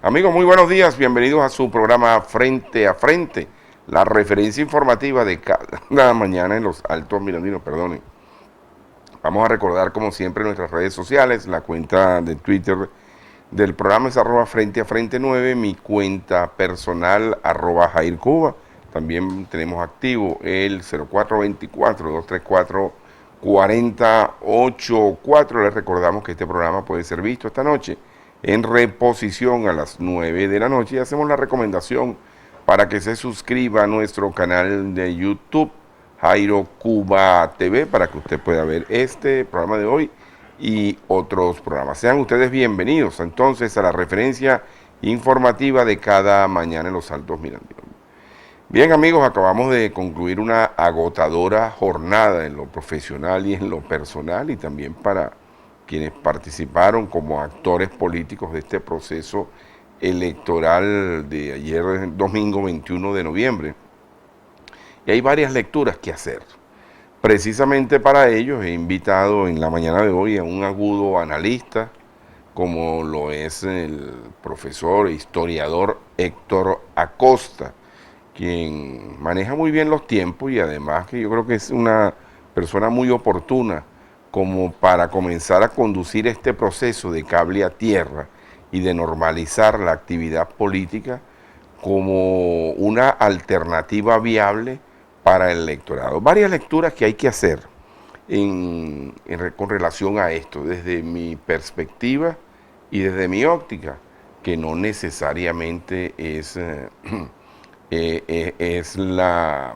Amigos, muy buenos días, bienvenidos a su programa Frente a Frente, la referencia informativa de cada mañana en los Altos Mirandinos, perdonen. Vamos a recordar como siempre nuestras redes sociales, la cuenta de Twitter del programa es @Frente a Frente 9, mi cuenta personal @Jair Cuba. También tenemos activo el 0424-234-4084. Les recordamos que este programa puede ser visto esta noche en reposición a las 9 de la noche y hacemos la recomendación para que se suscriba a nuestro canal de YouTube, Jairo Cuba TV, para que usted pueda ver este programa de hoy y otros programas. Sean ustedes bienvenidos entonces a la referencia informativa de cada mañana en los Altos Mirandinos. Bien amigos, acabamos de concluir una agotadora jornada en lo profesional y en lo personal y también para quienes participaron como actores políticos de este proceso electoral de ayer, domingo 21 de noviembre. Y hay varias lecturas que hacer. Precisamente para ello he invitado en la mañana de hoy a un agudo analista, como lo es el profesor e historiador Héctor Acosta, quien maneja muy bien los tiempos y además que yo creo que es una persona muy oportuna como para comenzar a conducir este proceso de cable a tierra y de normalizar la actividad política como una alternativa viable para el electorado. Varias lecturas que hay que hacer con relación a esto, desde mi perspectiva y desde mi óptica, que no necesariamente es la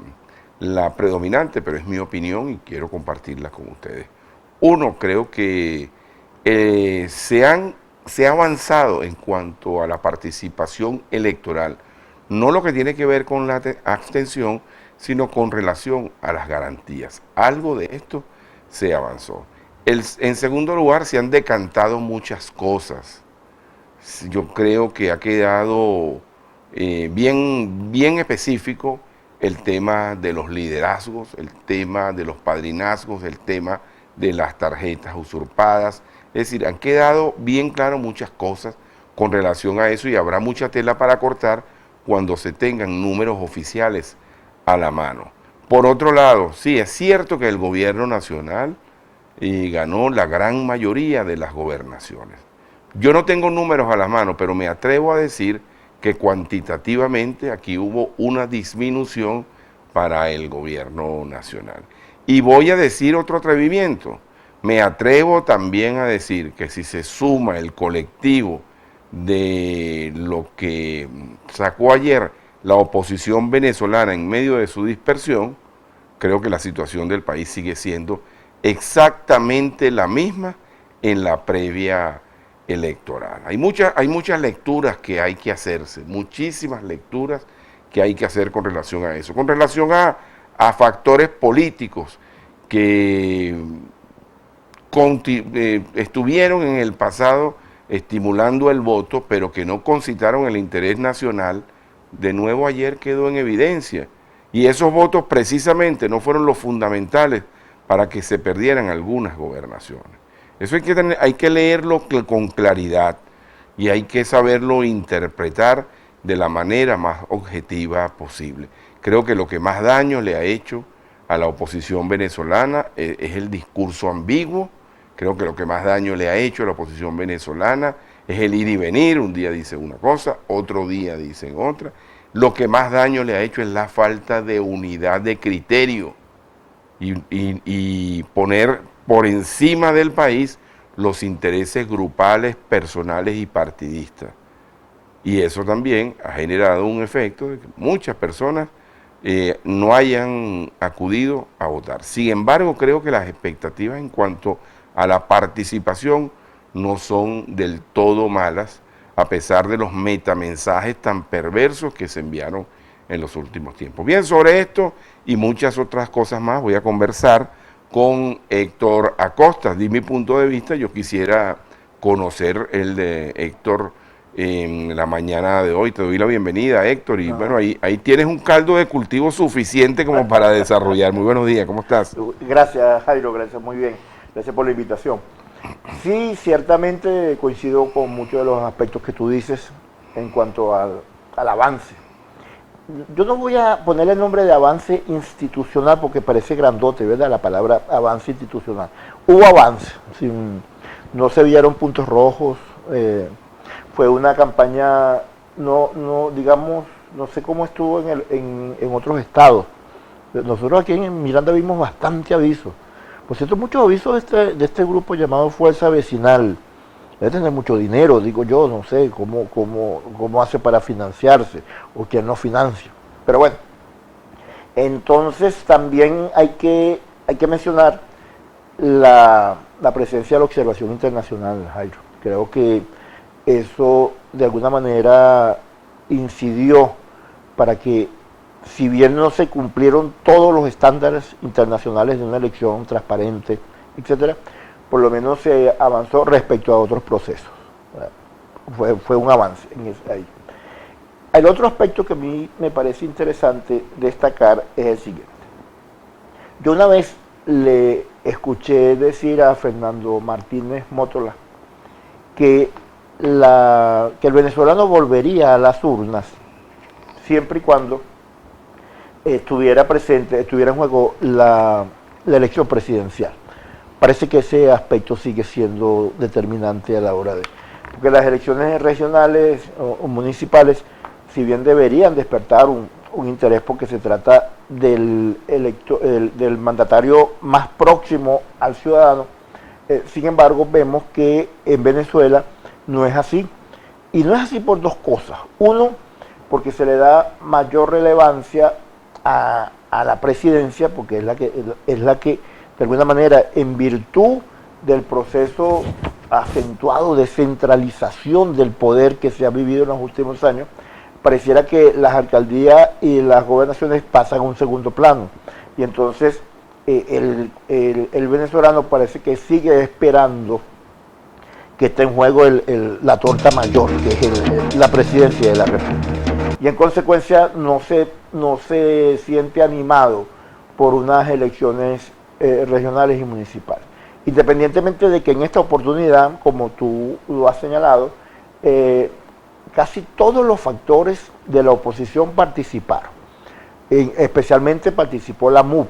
predominante, pero es mi opinión y quiero compartirla con ustedes. Uno, creo que se ha avanzado en cuanto a la participación electoral, no lo que tiene que ver con la abstención, sino con relación a las garantías. Algo de esto se avanzó. En segundo lugar, se han decantado muchas cosas. Yo creo que ha quedado bien específico el tema de los liderazgos, el tema de los padrinazgos, el tema de las tarjetas usurpadas. Es decir, han quedado bien claras muchas cosas con relación a eso y habrá mucha tela para cortar cuando se tengan números oficiales a la mano. Por otro lado, sí, es cierto que el gobierno nacional ganó la gran mayoría de las gobernaciones. Yo no tengo números a la mano, pero me atrevo a decir que cuantitativamente aquí hubo una disminución para el gobierno nacional. Y voy a decir otro atrevimiento. Me atrevo también a decir que si se suma el colectivo de lo que sacó ayer la oposición venezolana en medio de su dispersión, creo que la situación del país sigue siendo exactamente la misma en la previa electoral. Hay muchas lecturas que hay que hacerse, muchísimas lecturas que hay que hacer con relación a eso, con relación a factores políticos que estuvieron en el pasado estimulando el voto, pero que no concitaron el interés nacional. De nuevo ayer quedó en evidencia, y esos votos precisamente no fueron los fundamentales para que se perdieran algunas gobernaciones. Eso hay que leerlo con claridad y hay que saberlo interpretar de la manera más objetiva posible. Creo que lo que más daño le ha hecho a la oposición venezolana es el discurso ambiguo. Creo que lo que más daño le ha hecho a la oposición venezolana es el ir y venir, un día dicen una cosa, otro día dicen otra. Lo que más daño le ha hecho es la falta de unidad de criterio y poner por encima del país los intereses grupales, personales y partidistas. Y eso también ha generado un efecto de que muchas personas no hayan acudido a votar. Sin embargo, creo que las expectativas en cuanto a la participación no son del todo malas, a pesar de los metamensajes tan perversos que se enviaron en los últimos tiempos. Bien, sobre esto y muchas otras cosas más voy a conversar con Héctor Acosta. Di mi punto de vista, yo quisiera conocer el de Héctor en la mañana de hoy. Te doy la bienvenida, Héctor, y bueno, ahí tienes un caldo de cultivo suficiente como para desarrollar. Muy buenos días, ¿cómo estás? Gracias, Jairo, gracias, muy bien. Gracias por la invitación. Sí, ciertamente coincido con muchos de los aspectos que tú dices. en cuanto al avance. Yo no voy a ponerle el nombre de avance institucional porque parece grandote, ¿verdad? La palabra avance institucional. Hubo avance, no se vieron puntos rojos, fue una campaña, digamos, no sé cómo estuvo en otros estados. Nosotros aquí en Miranda vimos bastante aviso. Por cierto, muchos avisos de este grupo llamado Fuerza Vecinal. Debe tener mucho dinero, digo yo, no sé cómo hace para financiarse o quién no financia. Pero bueno, entonces también hay que mencionar la presencia de la observación internacional, Jairo. Creo que eso de alguna manera incidió para que, si bien no se cumplieron todos los estándares internacionales de una elección transparente, etcétera, por lo menos se avanzó respecto a otros procesos. Fue un avance ahí. El otro aspecto que a mí me parece interesante destacar es el siguiente. Yo una vez le escuché decir a Fernando Martínez Mótola que el venezolano volvería a las urnas siempre y cuando estuviera en juego la elección presidencial. Parece que ese aspecto sigue siendo determinante a la hora porque las elecciones regionales o municipales, si bien deberían despertar un interés porque se trata del mandatario más próximo al ciudadano, sin embargo vemos que en Venezuela no es así. Y no es así por dos cosas. Uno, porque se le da mayor relevancia a la presidencia, porque es la que de alguna manera, en virtud del proceso acentuado de centralización del poder que se ha vivido en los últimos años, pareciera que las alcaldías y las gobernaciones pasan a un segundo plano. Y entonces el venezolano parece que sigue esperando que esté en juego la torta mayor, que es la presidencia de la República. Y en consecuencia no se siente animado por unas elecciones regionales y municipales. Independientemente de que en esta oportunidad, como tú lo has señalado, casi todos los factores de la oposición participaron. Especialmente participó la MUP,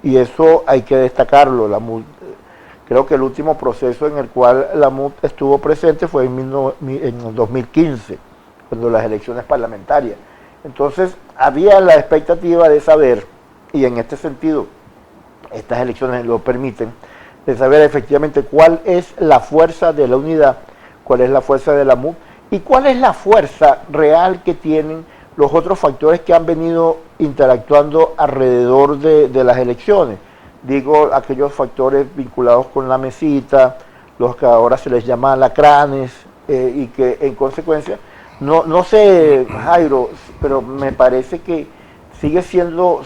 y eso hay que destacarlo. La MUP, creo que el último proceso en el cual la MUP estuvo presente fue en 2015, cuando las elecciones parlamentarias. Entonces había la expectativa de saber, y en este sentido estas elecciones lo permiten, de saber efectivamente cuál es la fuerza de la unidad, cuál es la fuerza de la MUP y cuál es la fuerza real que tienen los otros factores que han venido interactuando alrededor de las elecciones. Digo, aquellos factores vinculados con la mesita, los que ahora se les llama alacranes, y que en consecuencia, no sé, Jairo, pero me parece que sigue siendo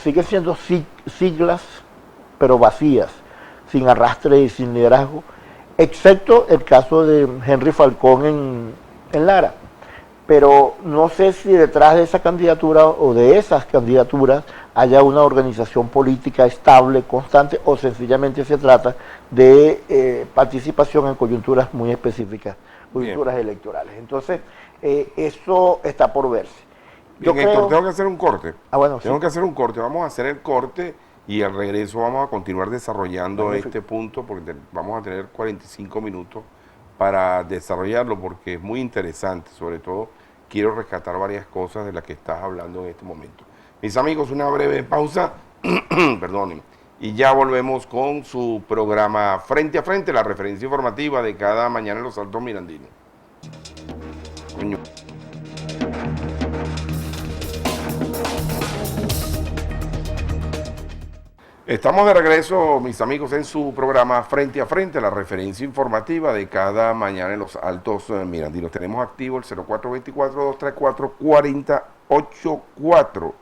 siglas, pero vacías, sin arrastre y sin liderazgo, excepto el caso de Henry Falcón en Lara. Pero no sé si detrás de esa candidatura o de esas candidaturas haya una organización política estable, constante, o sencillamente se trata de participación en coyunturas muy específicas, coyunturas electorales. Entonces, eso está por verse. Bien, Héctor, tengo que hacer un corte. Bueno, tengo que hacer un corte. Vamos a hacer el corte y al regreso vamos a continuar desarrollando este punto, porque vamos a tener 45 minutos para desarrollarlo, porque es muy interesante. Sobre todo, quiero rescatar varias cosas de las que estás hablando en este momento. Mis amigos, una breve pausa, perdonen, y ya volvemos con su programa Frente a Frente, la referencia informativa de cada mañana en los Altos Mirandinos. Coño. Estamos de regreso, mis amigos, en su programa Frente a Frente, la referencia informativa de cada mañana en los Altos Mirandinos. Tenemos activo el 0424-234-4084.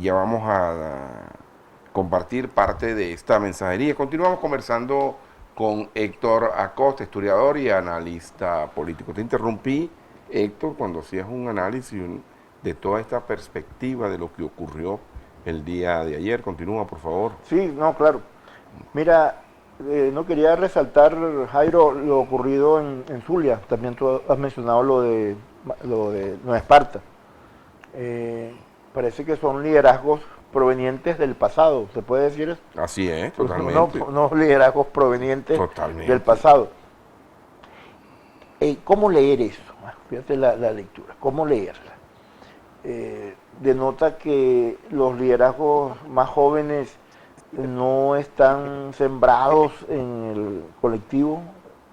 Ya vamos a compartir parte de esta mensajería. Continuamos conversando con Héctor Acosta, historiador y analista político. Te interrumpí, Héctor, cuando hacías un análisis de toda esta perspectiva de lo que ocurrió el día de ayer. Continúa, por favor. Sí, no, claro. Mira, no quería resaltar, Jairo, lo ocurrido en Zulia. También tú has mencionado lo de lo de Nueva Esparta. Parece que son liderazgos provenientes del pasado, ¿se puede decir eso? Así es, totalmente. No liderazgos provenientes Totalmente. del pasado. ¿Cómo leer eso? Fíjate la lectura, ¿cómo leerla? Denota que los liderazgos más jóvenes no están sembrados en el colectivo,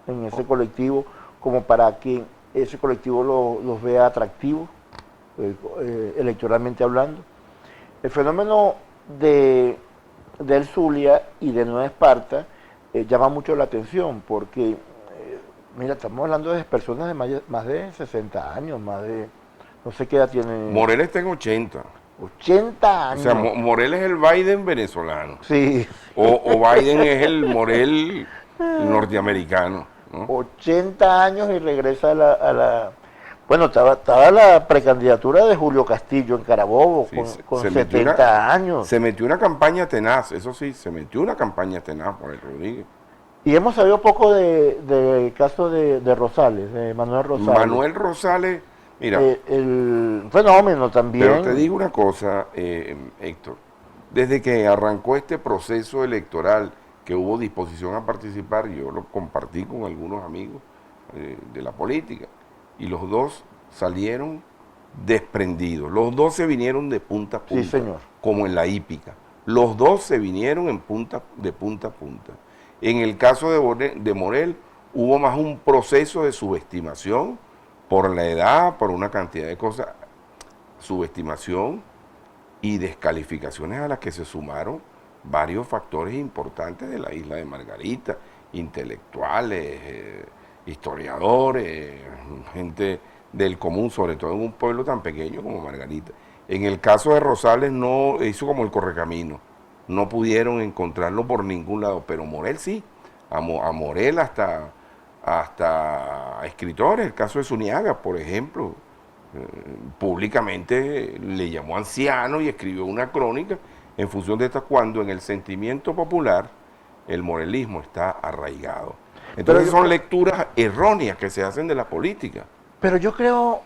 en ese colectivo, como para que ese colectivo los vea atractivos, electoralmente hablando. El fenómeno del Zulia y de Nueva Esparta llama mucho la atención porque, mira, estamos hablando de personas de más de 60 años, más de, no sé qué edad tiene. Morel está en 80. 80 años. O sea, Morel es el Biden venezolano. Sí. O Biden es el Morel norteamericano, ¿no? 80 años y regresa a la... Bueno, estaba la precandidatura de Julio Castillo en Carabobo, Sí, con se 70 años. Se metió una campaña tenaz, eso sí, se metió una campaña tenaz por el Rodríguez. Y hemos sabido poco del caso de Rosales, de Manuel Rosales. Manuel Rosales, mira, el fenómeno también. pero te digo una cosa, Héctor, desde que arrancó este proceso electoral, que hubo disposición a participar, yo lo compartí con algunos amigos de la política, y los dos salieron desprendidos, los dos se vinieron de punta a punta, Sí, señor. como en la hípica, los dos se vinieron de punta a punta. En el caso de Morel, hubo más un proceso de subestimación por la edad, por una cantidad de cosas, subestimación y descalificaciones a las que se sumaron varios factores importantes de la isla de Margarita, intelectuales, historiadores, gente del común, sobre todo en un pueblo tan pequeño como Margarita. En el caso de Rosales no hizo como el correcamino, no pudieron encontrarlo por ningún lado, pero Morel sí, a Morel hasta escritores, el caso de Zuniaga, por ejemplo, públicamente le llamó anciano y escribió una crónica en función de esto, cuando en el sentimiento popular el morelismo está arraigado. Entonces son lecturas erróneas que se hacen de la política. Pero yo creo,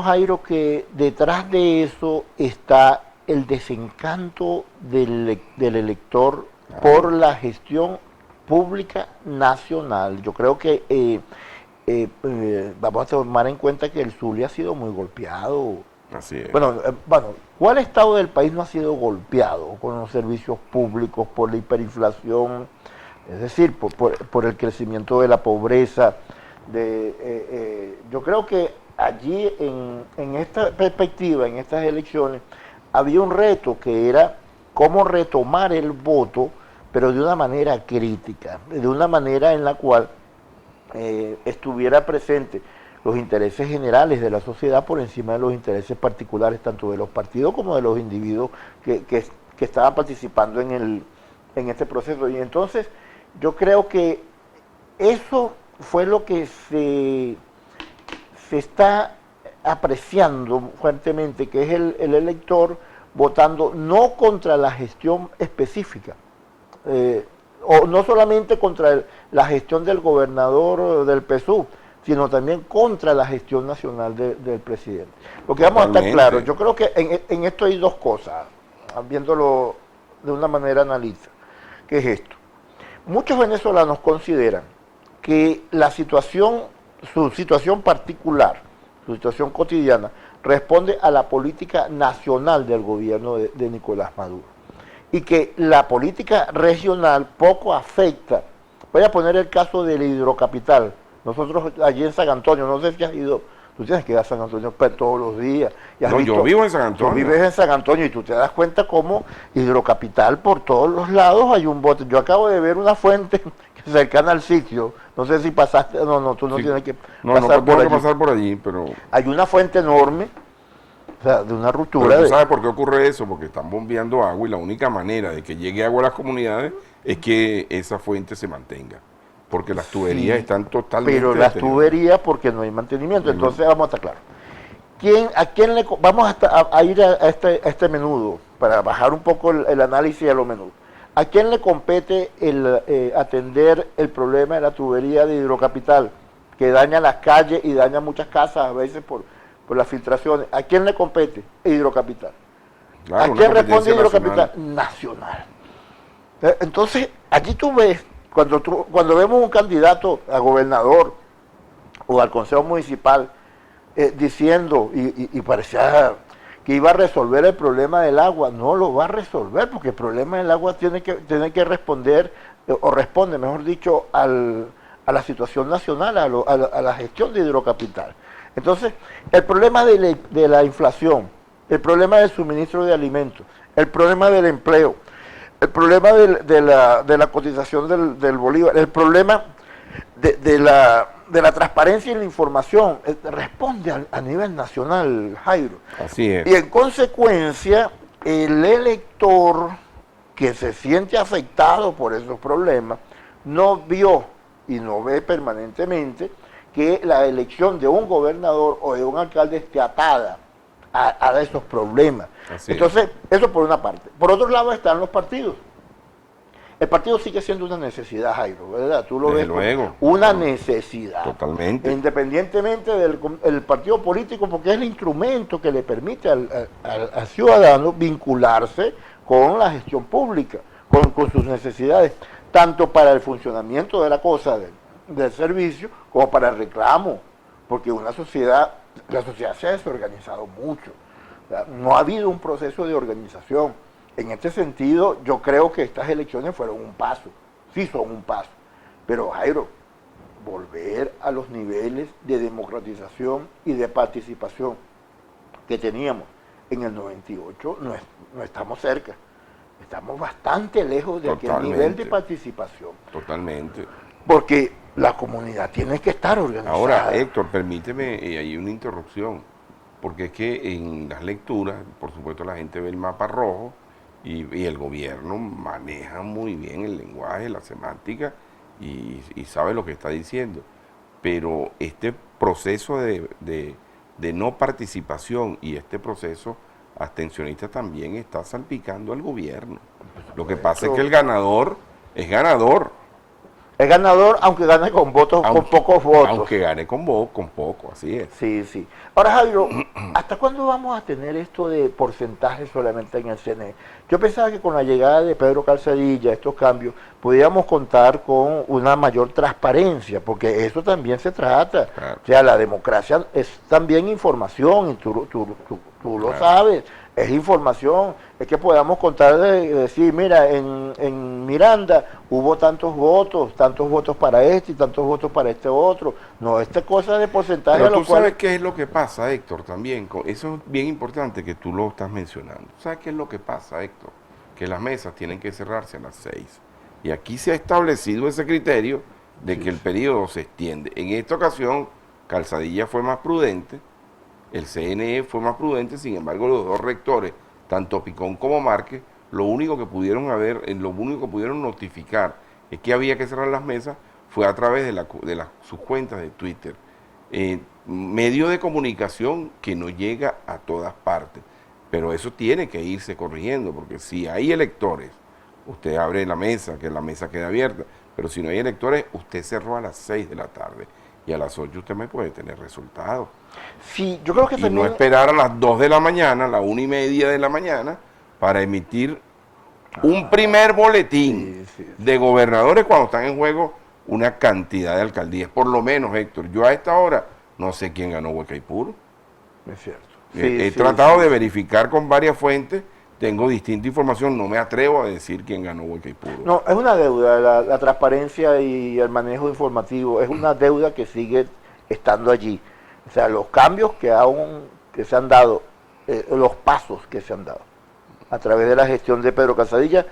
Jairo, que detrás de eso está el desencanto del elector por la gestión pública nacional. Yo creo que vamos a tomar en cuenta que el Zulia ha sido muy golpeado. Así es. Bueno, ¿cuál estado del país no ha sido golpeado con los servicios públicos, por la hiperinflación, es decir, por el crecimiento de la pobreza? Yo creo que allí, en esta perspectiva, en estas elecciones, había un reto que era cómo retomar el voto, pero de una manera crítica, de una manera en la cual estuviera presente los intereses generales de la sociedad por encima de los intereses particulares, tanto de los partidos como de los individuos que estaban participando en este proceso. Y entonces yo creo que eso fue lo que se está apreciando fuertemente, que es el elector votando no contra la gestión específica, o no solamente contra la gestión del gobernador del PSUV, sino también contra la gestión nacional del presidente. Porque vamos a estar claros, yo creo que en esto hay dos cosas, viéndolo de una manera analítica. ¿Qué es esto? Muchos venezolanos consideran que su situación particular, su situación cotidiana, responde a la política nacional del gobierno de Nicolás Maduro. Y que la política regional poco afecta. Voy a poner el caso del Hidrocapital. Nosotros allí en San Antonio, no sé si has ido, tú tienes que ir a San Antonio todos los días. No, yo vivo en San Antonio. Tú vives en San Antonio y tú te das cuenta cómo Hidrocapital por todos los lados hay un bote. Yo acabo de ver una fuente cercana al sitio, no sé si pasaste, no, tú no tienes que pasar por allí, pero... Hay una fuente enorme, o sea, de una ruptura. ¿Tú sabes por qué ocurre eso? Porque están bombeando agua y la única manera de que llegue agua a las comunidades es que esa fuente se mantenga. Porque las tuberías están totalmente... Pero las tuberías porque no hay mantenimiento. Entonces vamos a estar claros. Vamos a ir a este menudo, para bajar un poco el análisis a lo menudo. ¿A quién le compete atender el problema de la tubería de Hidrocapital? que daña las calles y daña muchas casas a veces por las filtraciones. ¿A quién le compete? Hidrocapital. Claro, ¿A quién responde Hidrocapital? Nacional. Entonces, allí tú ves, cuando vemos un candidato a gobernador o al consejo municipal diciendo, y parecía que iba a resolver el problema del agua, no lo va a resolver, porque el problema del agua tiene que responder, o responde, mejor dicho, a la situación nacional, a la gestión de Hidrocapital. Entonces, el problema de la inflación, el problema del suministro de alimentos, el problema del empleo, el problema de la cotización del bolívar, el problema de la transparencia y la información, responde a nivel nacional, Jairo. Así es. Y en consecuencia, el elector que se siente afectado por esos problemas, no vio y no ve permanentemente que la elección de un gobernador o de un alcalde esté atada a esos problemas. Entonces, eso por una parte. Por otro lado están los partidos. El partido sigue siendo una necesidad, Jairo, ¿verdad? Tú lo ves como una necesidad. Totalmente. Independientemente del partido político, porque es el instrumento que le permite al ciudadano vincularse con la gestión pública, con sus necesidades, tanto para el funcionamiento de la cosa, del servicio, como para el reclamo, porque la sociedad se ha desorganizado mucho. O sea, no ha habido un proceso de organización. En este sentido, yo creo que estas elecciones fueron un paso, sí son un paso, pero Jairo, volver a los niveles de democratización y de participación que teníamos en el 98, no estamos cerca, estamos bastante lejos de aquel nivel de participación. Totalmente. Porque la comunidad tiene que estar organizada. Ahora, Héctor, permíteme, hay una interrupción, porque es que en las lecturas, por supuesto, la gente ve el mapa rojo, y el gobierno maneja muy bien el lenguaje, la semántica y sabe lo que está diciendo. Pero este proceso de no participación y este proceso abstencionista también está salpicando al gobierno. Lo que pasa es que el ganador es ganador. Es ganador aunque gane con pocos votos. Aunque gane con poco, así es. Sí, sí. Ahora, Jairo, ¿hasta cuándo vamos a tener esto de porcentaje solamente en el CNE? Yo pensaba que con la llegada de Pedro Calzadilla, estos cambios, podíamos contar con una mayor transparencia, porque eso también se trata. Claro. O sea, la democracia es también información, y tú lo sabes. Es información, es que podamos contar decir, mira, en Miranda hubo tantos votos para este y tantos votos para este otro. No, esta cosa de porcentaje. Pero tú sabes qué es lo que pasa, Héctor, también. Eso es bien importante que tú lo estás mencionando. ¿Sabes qué es lo que pasa, Héctor? Que las mesas tienen que cerrarse a las 6. Y aquí se ha establecido ese criterio de que el periodo se extiende. En esta ocasión, Calzadilla fue más prudente. El CNE fue más prudente, sin embargo, los dos rectores, tanto Picón como Márquez, lo único que pudieron notificar es que había que cerrar las mesas fue a través de sus cuentas de Twitter. Medio de comunicación que no llega a todas partes, pero eso tiene que irse corrigiendo, porque si hay electores, usted abre la mesa, que la mesa quede abierta, pero si no hay electores, usted cerró a las 6 de la tarde y a las 8 usted me puede tener resultados. Sí, yo creo que y no esperar a las 2 de la mañana, a las 1:30 de la mañana, para emitir un primer boletín de gobernadores cuando están en juego una cantidad de alcaldías. Por lo menos, Héctor, yo a esta hora no sé quién ganó Huacaipuro. Es cierto. He tratado de verificar con varias fuentes, tengo distinta información, no me atrevo a decir quién ganó Huacaipuro. No, es una deuda, la transparencia y el manejo informativo, es una deuda que sigue estando allí. O sea, los cambios que se han dado, los pasos que se han dado a través de la gestión de Pedro Calzadilla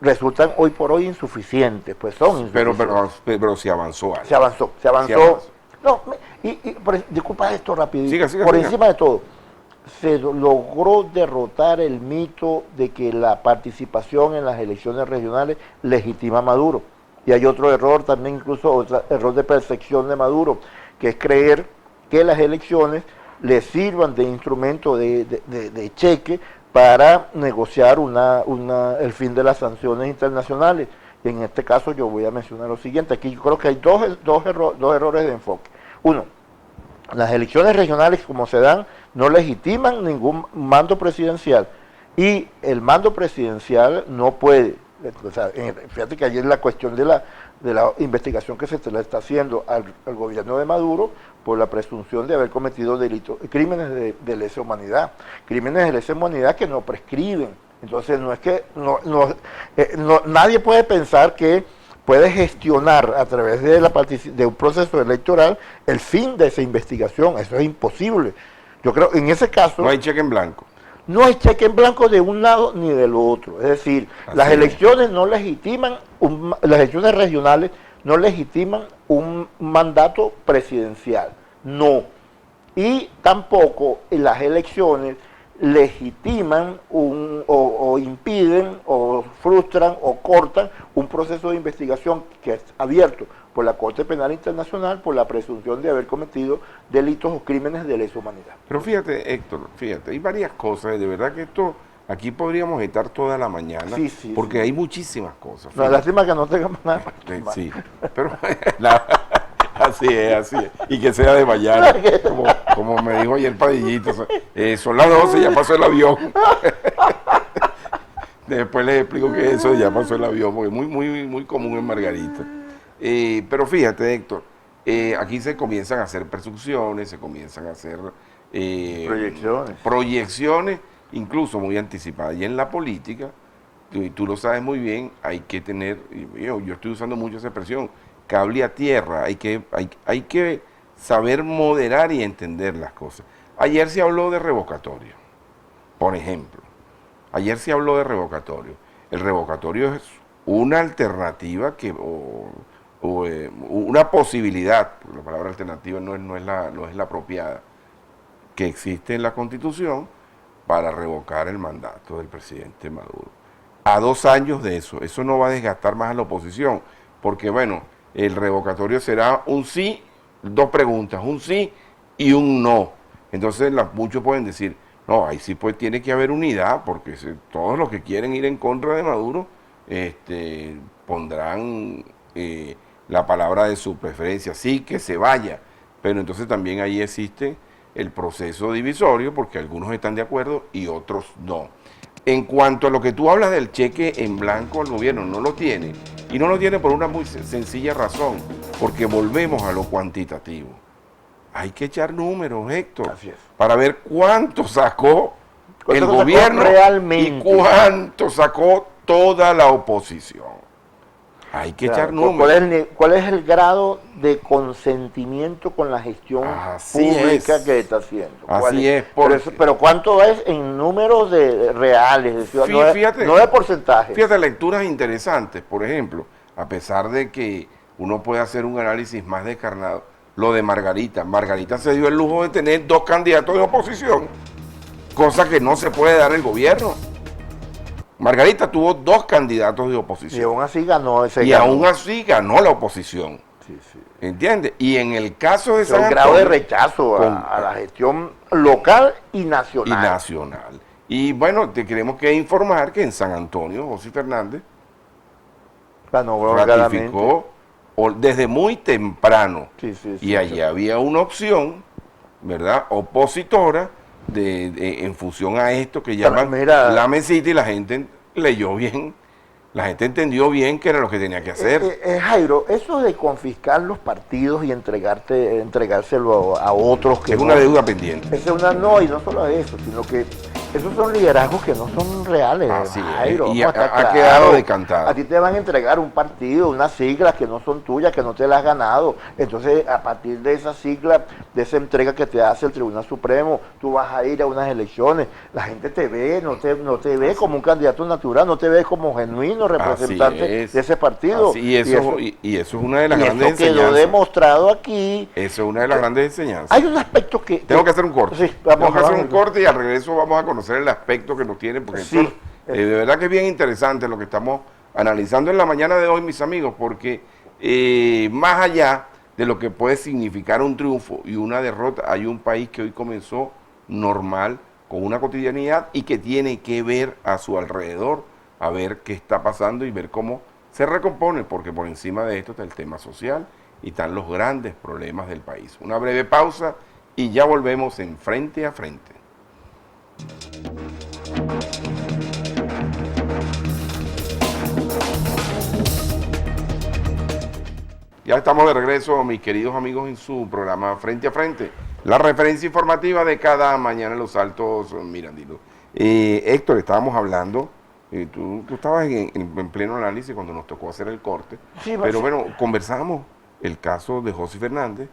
resultan hoy por hoy insuficientes, pues son insuficientes. Pero se avanzó algo. Se avanzó. No, disculpa esto rapidito. Siga. Encima de todo, se logró derrotar el mito de que la participación en las elecciones regionales legitima a Maduro. Y hay otro error también, incluso otro error de percepción de Maduro, que es creer que las elecciones le sirvan de instrumento de cheque para negociar el fin de las sanciones internacionales. Y en este caso yo voy a mencionar lo siguiente. Aquí yo creo que hay dos errores de enfoque. Uno, las elecciones regionales como se dan no legitiman ningún mando presidencial y el mando presidencial no puede, o sea, fíjate que ayer la cuestión de la investigación que se le está haciendo al gobierno de Maduro por la presunción de haber cometido delitos, crímenes de lesa humanidad, crímenes de lesa humanidad que no prescriben. Entonces no es que nadie puede pensar que puede gestionar a través de un proceso electoral el fin de esa investigación. Eso es imposible. Yo creo, en ese caso... No hay cheque en blanco. No hay cheque en blanco de un lado ni del otro. Es decir, las elecciones no legitiman, las elecciones regionales no legitiman un mandato presidencial. No. Y tampoco las elecciones legitiman o impiden o frustran o cortan un proceso de investigación que es abierto por la Corte Penal Internacional por la presunción de haber cometido delitos o crímenes de lesa humanidad. Pero fíjate, Héctor, hay varias cosas, de verdad que esto, aquí podríamos estar toda la mañana, porque hay muchísimas cosas. No, lástima que no tengamos nada. Sí, pero así es. Y que sea de mañana, como me dijo ayer Padillito, son las 12, ya pasó el avión. Después les explico que eso ya pasó el avión, porque es muy común en Margarita. Pero fíjate, Héctor, aquí se comienzan a hacer presunciones, se comienzan a hacer proyecciones, incluso muy anticipadas. Y en la política, tú lo sabes muy bien, hay que tener, yo estoy usando mucho esa expresión, cable a tierra, hay que saber moderar y entender las cosas. Ayer se habló de revocatorio, por ejemplo. El revocatorio es una alternativa una posibilidad, porque la palabra alternativa no es la apropiada, que existe en la Constitución para revocar el mandato del presidente Maduro. A 2 años de eso no va a desgastar más a la oposición, porque bueno, el revocatorio será un sí, 2 preguntas, un sí y un no. Entonces muchos pueden decir, no, ahí sí pues tiene que haber unidad, porque todos los que quieren ir en contra de Maduro pondrán la palabra de su preferencia, sí, que se vaya, pero entonces también ahí existe el proceso divisorio, porque algunos están de acuerdo y otros no. En cuanto a lo que tú hablas del cheque en blanco, el gobierno no lo tiene, y no lo tiene por una muy sencilla razón, porque volvemos a lo cuantitativo. Hay que echar números, Héctor, para ver cuánto sacó el gobierno realmente y cuánto sacó toda la oposición. Hay que echar números. ¿Cuál es el grado de consentimiento con la gestión pública que está haciendo? Así es. Pero ¿cuánto es en números reales? No de porcentaje. Fíjate, lecturas interesantes. Por ejemplo, a pesar de que uno puede hacer un análisis más descarnado, lo de Margarita. Margarita se dio el lujo de tener 2 candidatos de oposición, cosa que no se puede dar el gobierno. Margarita tuvo 2 candidatos de oposición. Y aún así ganó aún así ganó la oposición. Sí. ¿Entiendes? Y en el caso de San Antonio, grado de rechazo a la gestión local y nacional. Y bueno, te queremos que informar que en San Antonio, José Fernández ratificó desde muy temprano. Y allí había una opción, ¿verdad?, opositora, en función a esto que llaman la mesita, y la gente leyó bien, la gente entendió bien que era lo que tenía que hacer. Jairo, eso de confiscar los partidos y entregárselo a otros que es una deuda pendiente. Y no solo eso, sino que esos son liderazgos que no son reales. Así Jairo, y ha quedado decantado. A ti te van a entregar un partido, unas siglas que no son tuyas, que no te las has ganado. Entonces, a partir de esa sigla, de esa entrega que te hace el Tribunal Supremo, tú vas a ir a unas elecciones. La gente te ve, no te ve como un candidato natural, no te ve como genuino representante de ese partido. Y eso es una de las grandes enseñanzas. Quedó demostrado aquí. Eso es una de las grandes enseñanzas. Hay un aspecto que... Tengo que hacer un corte. Sí, vamos a hacer un corte y al regreso vamos a conocer el aspecto que nos tiene, porque de verdad que es bien interesante lo que estamos analizando en la mañana de hoy, mis amigos, porque más allá de lo que puede significar un triunfo y una derrota, hay un país que hoy comenzó normal, con una cotidianidad y que tiene que ver a su alrededor, a ver qué está pasando y ver cómo se recompone, porque por encima de esto está el tema social y están los grandes problemas del país. Una breve pausa y ya volvemos en Frente a Frente. Ya estamos de regreso, mis queridos amigos, en su programa Frente a Frente, la referencia informativa de cada mañana en los Altos Mirandinos. Héctor, estábamos hablando, tú estabas en pleno análisis cuando nos tocó hacer el corte, Sí, pero bueno, conversamos el caso de José Fernández,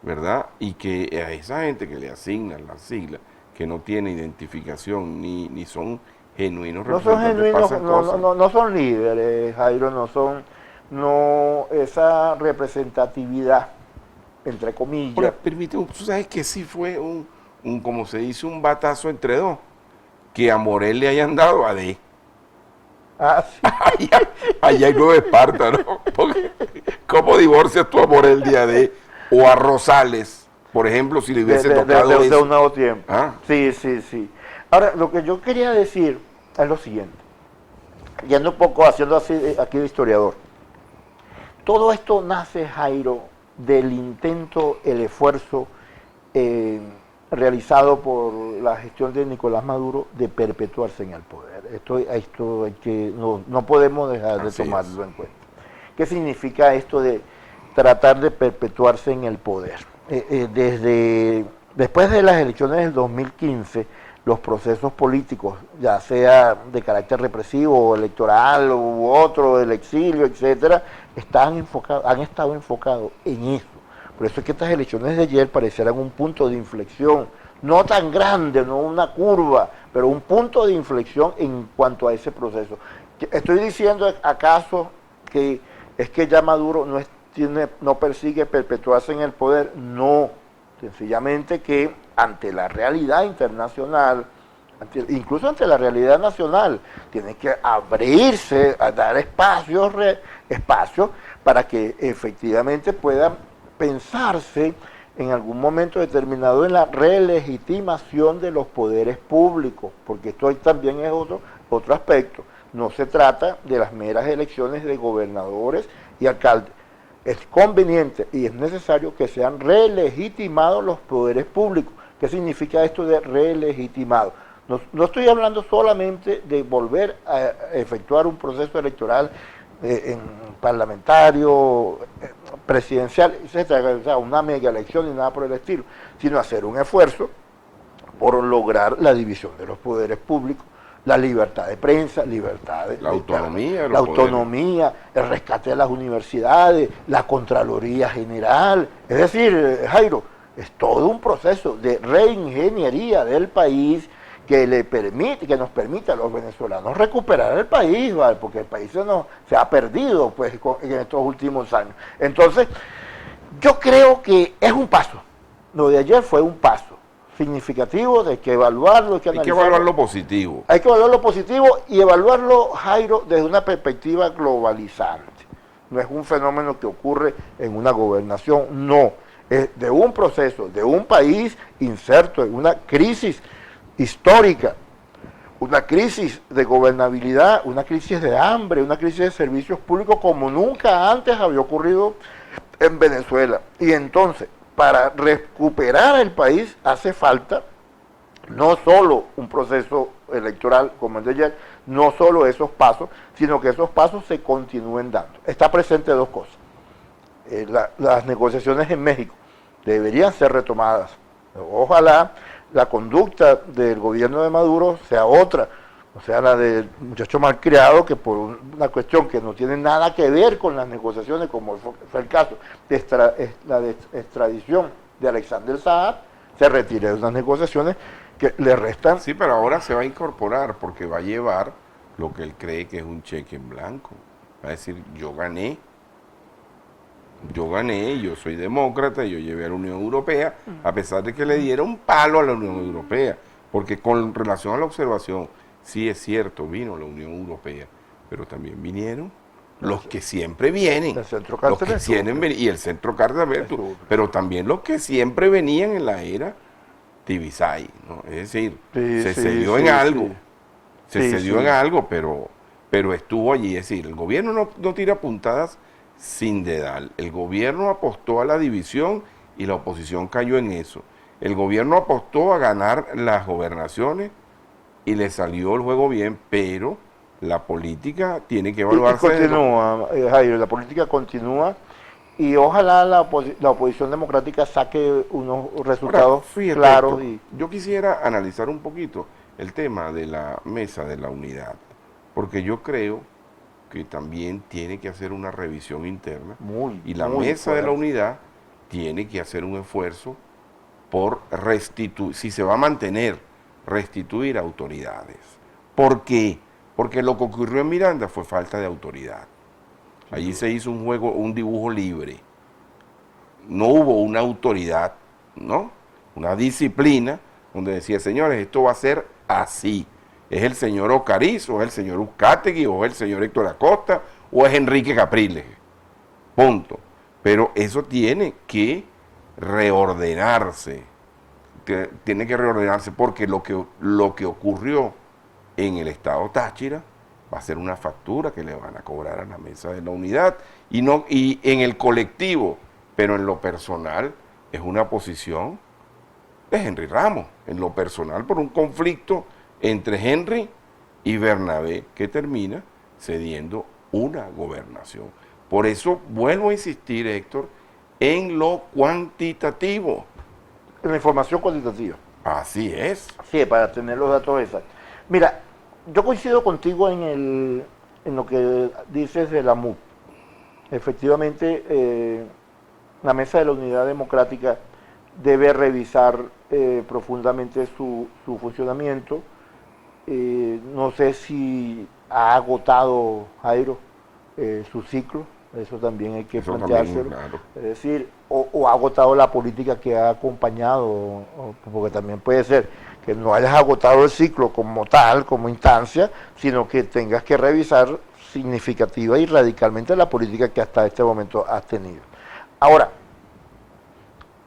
¿verdad? Y que a esa gente que le asignan las siglas, que no tiene identificación ni son genuinos no son representantes, genuinos, pasan cosas. no son líderes, Jairo, no esa representatividad, entre Ahora, comillas. permíteme, tú sabes que sí fue como se dice, un batazo entre dos, que a Morel le hayan dado a D. Ah, sí. Allá hay Nueva Esparta, ¿no? Porque, ¿cómo divorcias tú a Morel de AD o a Rosales, por ejemplo, si le hubiese tocado de eso? un nuevo tiempo. ¿Ah? Sí. Ahora, lo que yo quería decir es lo siguiente, yendo un poco haciendo así aquí de historiador. Todo esto nace, Jairo, del intento, el esfuerzo realizado por la gestión de Nicolás Maduro de perpetuarse en el poder. Esto hay que, no podemos dejar de tomarlo en cuenta. ¿Qué significa esto de tratar de perpetuarse en el poder? Después de las elecciones del 2015, los procesos políticos, ya sea de carácter represivo o electoral u otro, del exilio, etcétera, han estado enfocados en eso. Por eso es que estas elecciones de ayer parecieran un punto de inflexión, no tan grande, no una curva, pero un punto de inflexión en cuanto a ese proceso. ¿Estoy diciendo acaso que es que ya Maduro no persigue perpetuarse en el poder? No, sencillamente que ante la realidad internacional, incluso ante la realidad nacional, tiene que abrirse, a dar espacio para que efectivamente puedan pensarse en algún momento determinado en la relegitimación de los poderes públicos, porque esto también es otro aspecto. No se trata de las meras elecciones de gobernadores y alcaldes. Es conveniente y es necesario que sean relegitimados los poderes públicos. ¿Qué significa esto de relegitimado? No estoy hablando solamente de volver a efectuar un proceso electoral parlamentario, presidencial, etcétera, o sea, una mega elección y nada por el estilo, sino hacer un esfuerzo por lograr la división de los poderes públicos, la libertad de prensa, La autonomía, el rescate de las universidades, la Contraloría General. Es decir, Jairo, es todo un proceso de reingeniería del país que nos permite a los venezolanos recuperar el país, ¿vale? Porque el país se ha perdido pues, en estos últimos años. Entonces, yo creo que es un paso. Lo de ayer fue un paso significativo, de que evaluarlo, hay que analizarlo. Hay que evaluar lo positivo. Hay que evaluar lo positivo y evaluarlo, Jairo, desde una perspectiva globalizante. No es un fenómeno que ocurre en una gobernación, no. Es de un proceso, de un país inserto en una crisis histórica, una crisis de gobernabilidad, una crisis de hambre, una crisis de servicios públicos como nunca antes había ocurrido en Venezuela. Y entonces, para recuperar el país hace falta no solo un proceso electoral como el de ayer, no solo esos pasos, sino que esos pasos se continúen dando. Está presente dos cosas. Las negociaciones en México deberían ser retomadas. Ojalá la conducta del gobierno de Maduro sea otra, o sea, la del muchacho malcriado, que por una cuestión que no tiene nada que ver con las negociaciones, como fue el caso de la extradición de Alexander Saab, se retire de unas negociaciones que le restan. Sí, pero ahora se va a incorporar porque va a llevar lo que él cree que es un cheque en blanco. Va a decir, yo gané, yo soy demócrata, yo llevé a la Unión Europea, a pesar de que le diera un palo a la Unión Europea, porque con relación a la observación, sí es cierto, vino la Unión Europea, pero también vinieron los que siempre vienen, El centro los Carter que tienen, y el centro Carter, pero también los que siempre venían en la era Tibisay, ¿no? Es decir, se cedió en algo, se cedió en algo, pero estuvo allí. Es decir, el gobierno no tira puntadas sin dedal. El gobierno apostó a la división y la oposición cayó en eso. El gobierno apostó a ganar las gobernaciones y le salió el juego bien, pero la política tiene que Y evaluarse. continúa, Jairo, la política continúa y ojalá la oposición democrática saque unos resultados Ahora, fíjate, claros. Héctor, yo quisiera analizar un poquito el tema de la mesa de la unidad, porque yo creo que también tiene que hacer una revisión interna y la muy mesa de la fuerte. unidad tiene que hacer un esfuerzo por restituir, si se va a mantener, restituir autoridades. ¿Por qué? Porque lo que ocurrió en Miranda fue falta de autoridad. Allí se hizo un juego, un dibujo libre. No hubo una autoridad, ¿no? Una disciplina donde decía, señores, esto va a ser así. ¿Es el señor Ocariz, o es el señor Uzcategui, o es el señor Héctor Acosta, o es Enrique Capriles? Punto. Pero eso tiene que reordenarse. Tiene que reordenarse porque lo que ocurrió en el estado Táchira va a ser una factura que le van a cobrar a la mesa de la unidad y en el colectivo, pero en lo personal es una posición de Henry Ramos, en lo personal por un conflicto entre Henry y Bernabé que termina cediendo una gobernación. Por eso vuelvo a insistir, Héctor, en lo cuantitativo. En la información cuantitativa. Así es. Sí, para tener los datos exactos. Mira, yo coincido contigo en lo que dices de la MUP. Efectivamente, la Mesa de la Unidad Democrática debe revisar profundamente su funcionamiento. No sé si ha agotado, Jairo, su ciclo, eso también hay que planteárselo. Claro. Es decir, o ha agotado la política que ha acompañado, porque también puede ser que no hayas agotado el ciclo como tal, como instancia, sino que tengas que revisar significativa y radicalmente la política que hasta este momento has tenido. Ahora,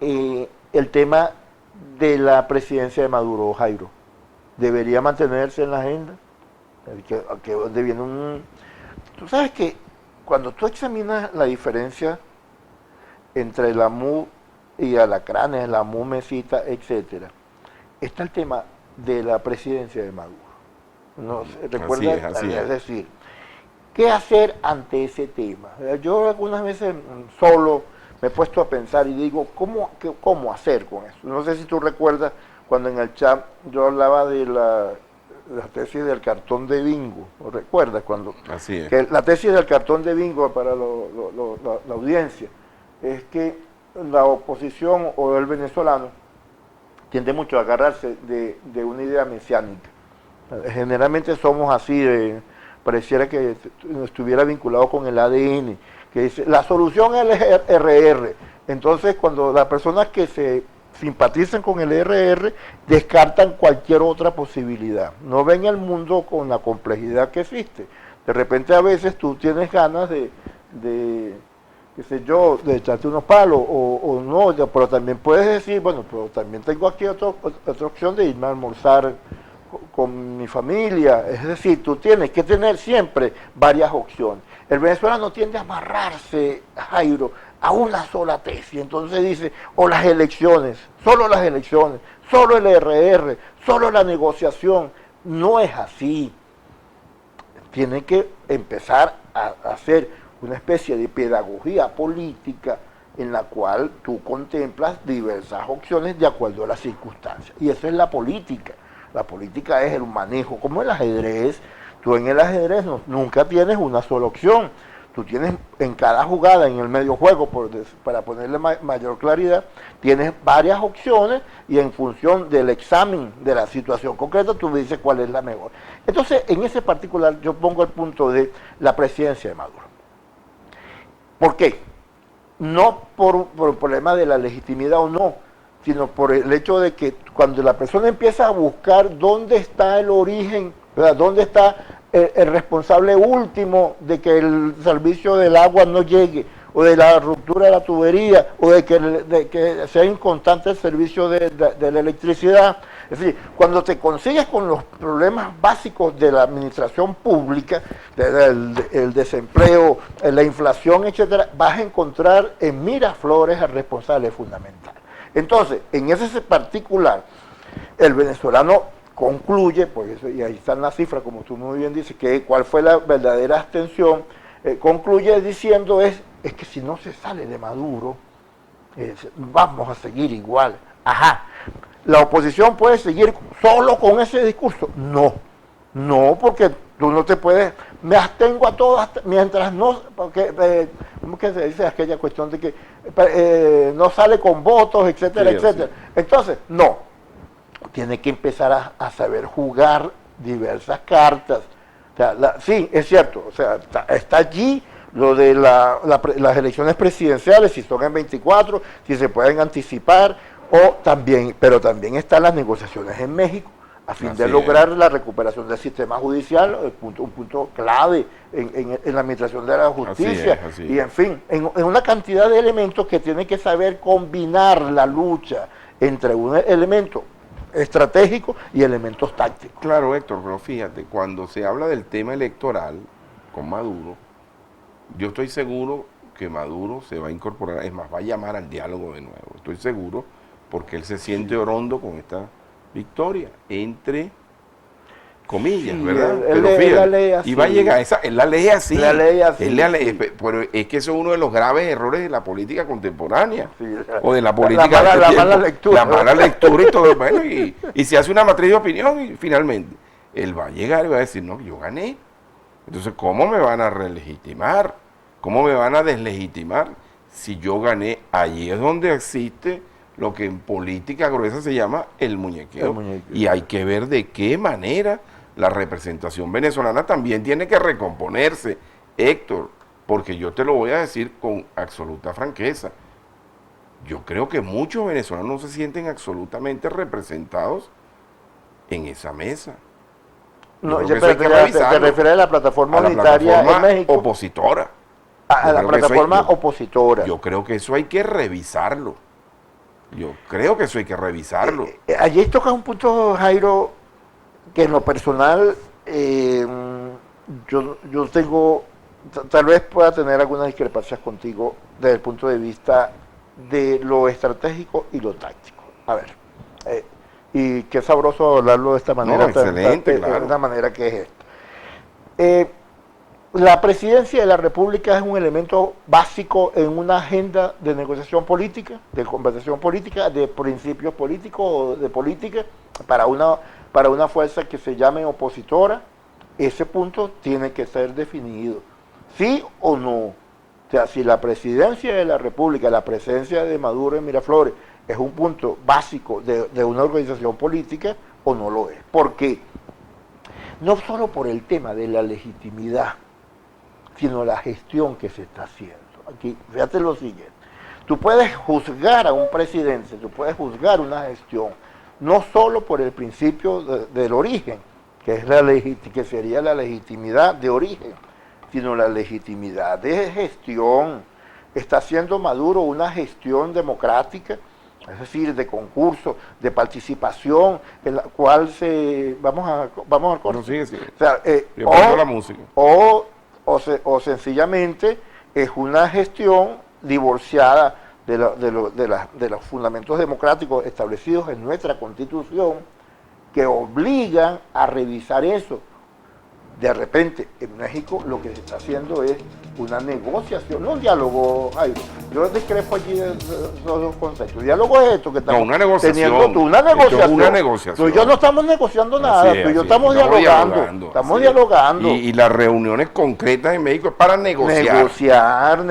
el tema de la presidencia de Maduro, Jairo, debería mantenerse en la agenda, que donde viene un... Tú sabes que cuando tú examinas la diferencia entre la MU y Alacranes, la MU Mesita, etcétera, está el tema de la presidencia de Maduro. ¿No? ¿Recuerdas? Así es. Es decir, ¿qué hacer ante ese tema? Yo algunas veces solo me he puesto a pensar y digo, ¿cómo hacer con eso? No sé si tú recuerdas cuando en el chat yo hablaba de la tesis del cartón de bingo, ¿lo recuerdas? Así es. Que la tesis del cartón de bingo para la audiencia es que la oposición o el venezolano tiende mucho a agarrarse de una idea mesiánica. Generalmente somos así, pareciera que estuviera vinculado con el ADN, que dice, la solución es el RR. Entonces, cuando las personas que se simpatizan con el RR descartan cualquier otra posibilidad. No ven el mundo con la complejidad que existe. De repente a veces tú tienes ganas de qué sé yo, de echarte unos palos o no, pero también puedes decir, bueno, pero también tengo aquí otra opción de irme a almorzar con mi familia. Es decir, tú tienes que tener siempre varias opciones. El venezolano tiende a amarrarse, Jairo, a una sola tesis. Entonces dice, o las elecciones, solo el RR, solo la negociación. No es así. Tiene que empezar a hacer una especie de pedagogía política en la cual tú contemplas diversas opciones de acuerdo a las circunstancias. Y eso es la política. La política es el manejo, como el ajedrez. Tú en el ajedrez nunca tienes una sola opción. Tú tienes en cada jugada, en el medio juego, para ponerle mayor claridad, tienes varias opciones y en función del examen de la situación concreta, tú dices cuál es la mejor. Entonces, en ese particular, yo pongo el punto de la presidencia de Maduro. ¿Por qué? No por el problema de la legitimidad o no, sino por el hecho de que cuando la persona empieza a buscar dónde está el origen, ¿verdad? Dónde está el responsable último de que el servicio del agua no llegue, o de la ruptura de la tubería, o de que sea inconstante el servicio de la electricidad, Es decir, cuando te consigues con los problemas básicos de la administración pública, el desempleo, la inflación, etcétera, vas a encontrar en Miraflores al responsable fundamental. Entonces, en ese particular, el venezolano concluye, pues eso, y ahí están las cifras, como tú muy bien dices, que cuál fue la verdadera abstención, concluye diciendo es que si no se sale de Maduro, vamos a seguir igual. Ajá, ¿la oposición puede seguir solo con ese discurso? No, porque tú no te puedes, me abstengo a todas, mientras no, porque, ¿cómo que se dice aquella cuestión de que no sale con votos, etcétera, sí, etcétera? Sí. Entonces, no, tiene que empezar a saber jugar diversas cartas. O sea, sí, es cierto, o sea, está allí lo de las elecciones presidenciales, si son en 24, si se pueden anticipar, pero también están las negociaciones en México, a fin de lograr la recuperación del sistema judicial, un punto clave en la administración de la justicia, así es. Y en fin, en una cantidad de elementos que tienen que saber combinar la lucha entre un elemento estratégico y elementos tácticos. Claro, Héctor, pero fíjate, cuando se habla del tema electoral con Maduro, yo estoy seguro que Maduro se va a incorporar, es más, va a llamar al diálogo de nuevo, estoy seguro, porque él se siente orondo con esta victoria, entre comillas, sí, ¿verdad? Pero fíjate, y va a llegar, él la lee así, pero es que eso es uno de los graves errores de la política contemporánea, sí, o de la política la mala lectura. La mala lectura y todo, bueno, y se hace una matriz de opinión y finalmente, él va a llegar y va a decir, no, yo gané. Entonces, ¿cómo me van a relegitimar? ¿Cómo me van a deslegitimar si yo gané? Allí es donde existe lo que en política gruesa se llama el muñequeo. Y hay que ver de qué manera la representación venezolana también tiene que recomponerse, Héctor, porque yo te lo voy a decir con absoluta franqueza. Yo creo que muchos venezolanos no se sienten absolutamente representados en esa mesa. No, pero te refieres a la plataforma unitaria en México. Opositora. A la plataforma opositora. Yo creo que eso hay que revisarlo. Allí tocas un punto, Jairo, que en lo personal yo tengo, tal vez pueda tener algunas discrepancias contigo desde el punto de vista de lo estratégico y lo táctico. A ver, y qué sabroso hablarlo de esta manera, excelente, claro. De una manera que es esta. La presidencia de la República es un elemento básico en una agenda de negociación política, de conversación política, de principios políticos o de política para una fuerza que se llame opositora. Ese punto tiene que ser definido, sí o no. O sea, si la presidencia de la República, la presencia de Maduro en Miraflores es un punto básico de una organización política o no lo es. ¿Por qué? No solo por el tema de la legitimidad, sino la gestión que se está haciendo. Aquí, fíjate lo siguiente, tú puedes juzgar a un presidente, tú puedes juzgar una gestión, no solo por el principio del origen, que sería la legitimidad de origen, sino la legitimidad de gestión. Está haciendo Maduro una gestión democrática, es decir, de concurso, de participación, en la cual vamos a corte. No, sigue. O sea, la música. O sencillamente es una gestión divorciada de los fundamentos democráticos establecidos en nuestra Constitución, que obligan a revisar eso. De repente, en México lo que se está haciendo es una negociación, no un diálogo, Jairo. Yo discrepo allí de los dos conceptos. El diálogo es esto que estamos teniendo tú, una negociación. Tú y yo no estamos negociando nada, tú y yo estamos dialogando. Estamos dialogando. Y las reuniones concretas en México es para negociar.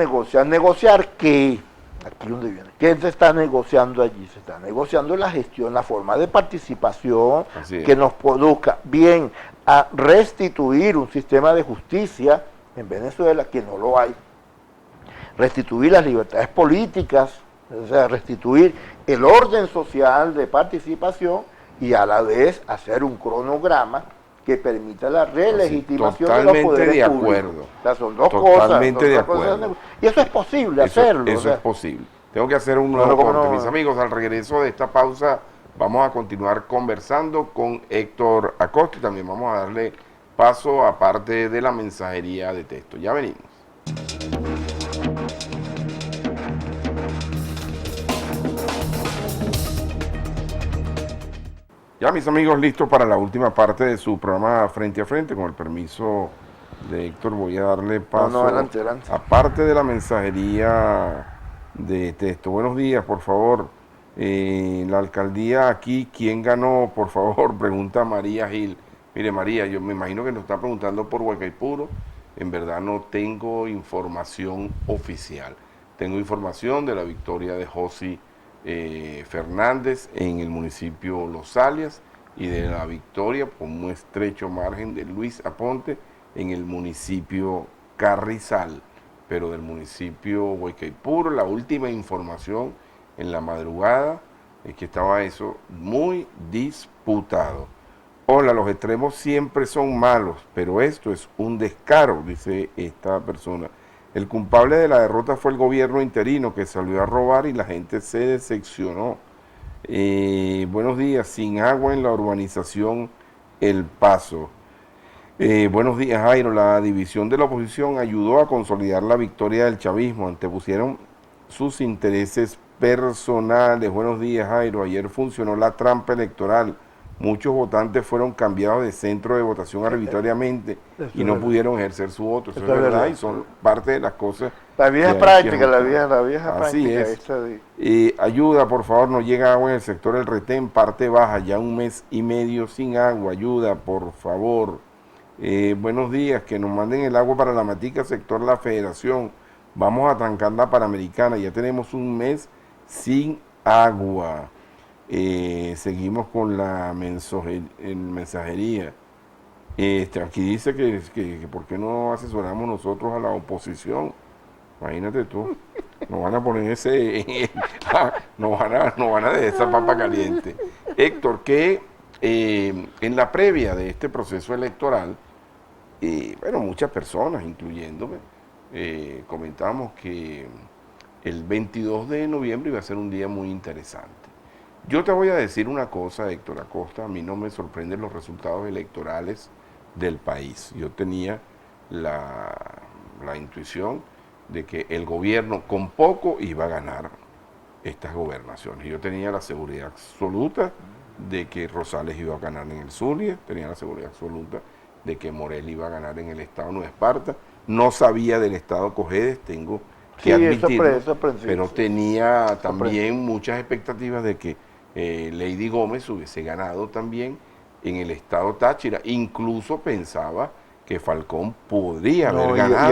¿Negociar qué? Aquí donde viene. ¿Qué se está negociando allí? Se está negociando la gestión, la forma de participación que nos produzca bien a restituir un sistema de justicia en Venezuela, que no lo hay, restituir las libertades políticas, o sea, restituir el orden social de participación y a la vez hacer un cronograma que permita la relegitimación de los poderes públicos. O sea, son dos cosas. Totalmente de acuerdo. Y eso es posible hacerlo. Eso es posible. Tengo que hacer un nuevo corte. Mis amigos, al regreso de esta pausa Vamos a continuar conversando con Héctor Acosta y también vamos a darle paso a parte de la mensajería de texto. Ya venimos. Ya mis amigos, listos para la última parte de su programa Frente a Frente. Con el permiso de Héctor voy a darle paso adelante. a parte de la mensajería de texto. Buenos días, por favor. La alcaldía aquí, ¿quién ganó? Por favor, pregunta María Gil. Mire María, yo me imagino que nos está preguntando por Huaycaipuro. En verdad no tengo información oficial. Tengo información de la victoria de Josi Fernández en el municipio Los Alias y de la victoria por un estrecho margen de Luis Aponte en el municipio Carrizal, pero del municipio Huaycaipuro. La última información en la madrugada es que estaba eso muy disputado. Hola, los extremos siempre son malos, pero esto es un descaro, dice esta persona. El culpable de la derrota fue el gobierno interino que salió a robar y la gente se decepcionó. Buenos días, sin agua en la urbanización El Paso. Buenos días, Jairo. La división de la oposición ayudó a consolidar la victoria del chavismo. Antepusieron sus intereses personales. Buenos días, Jairo. Ayer funcionó la trampa electoral. Muchos votantes fueron cambiados de centro de votación arbitrariamente y no pudieron ejercer su voto. Eso es verdad y son parte de las cosas. La vieja práctica, la vieja así práctica. Es. Ayuda, por favor, no llega agua en el sector del Retén, parte baja, ya 1 mes y medio sin agua. Ayuda, por favor. Buenos días, que nos manden el agua para la Matica, sector La Federación. Vamos a trancar la Panamericana, ya tenemos 1 mes sin agua. Seguimos con la mensajería. Aquí dice que por qué no asesoramos nosotros a la oposición. Imagínate tú, nos van a poner nos van a de esa papa caliente. Héctor, que en la previa de este proceso electoral, bueno, muchas personas, incluyéndome, comentábamos que el 22 de noviembre iba a ser un día muy interesante. Yo te voy a decir una cosa, Héctor Acosta, a mí no me sorprenden los resultados electorales del país. Yo tenía la intuición de que el gobierno con poco iba a ganar estas gobernaciones. Yo tenía la seguridad absoluta de que Rosales iba a ganar en el Zulia, tenía la seguridad absoluta de que Morel iba a ganar en el estado Nueva Esparta. No sabía del estado Cojedes, tengo que admitirlo, pero tenía también muchas expectativas de que Lady Gómez hubiese ganado también en el estado Táchira. Incluso pensaba que Falcón podría haber ganado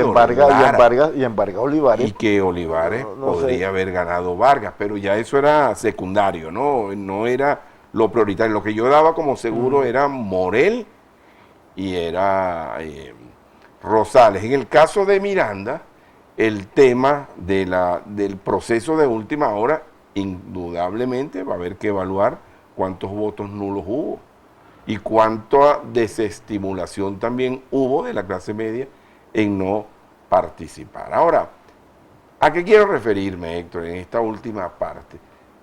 y en Vargas Olivares. Y que Olivares podría haber ganado Vargas, pero ya eso era secundario, no era lo prioritario. Lo que yo daba como seguro era Morel y era Rosales. En el caso de Miranda, el tema del proceso de última hora, indudablemente va a haber que evaluar cuántos votos nulos hubo y cuánta desestimulación también hubo de la clase media en no participar. Ahora, ¿a qué quiero referirme, Héctor, en esta última parte?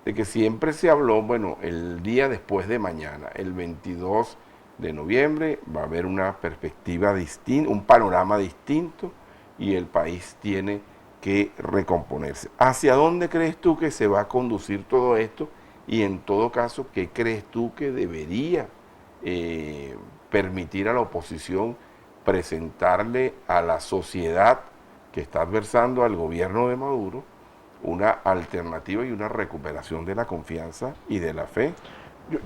De que siempre se habló, bueno, el día después de mañana, el 22 de noviembre, va a haber una perspectiva distinta, un panorama distinto y el país tiene que recomponerse. ¿Hacia dónde crees tú que se va a conducir todo esto? Y en todo caso, ¿qué crees tú que debería permitir a la oposición presentarle a la sociedad que está adversando al gobierno de Maduro una alternativa y una recuperación de la confianza y de la fe?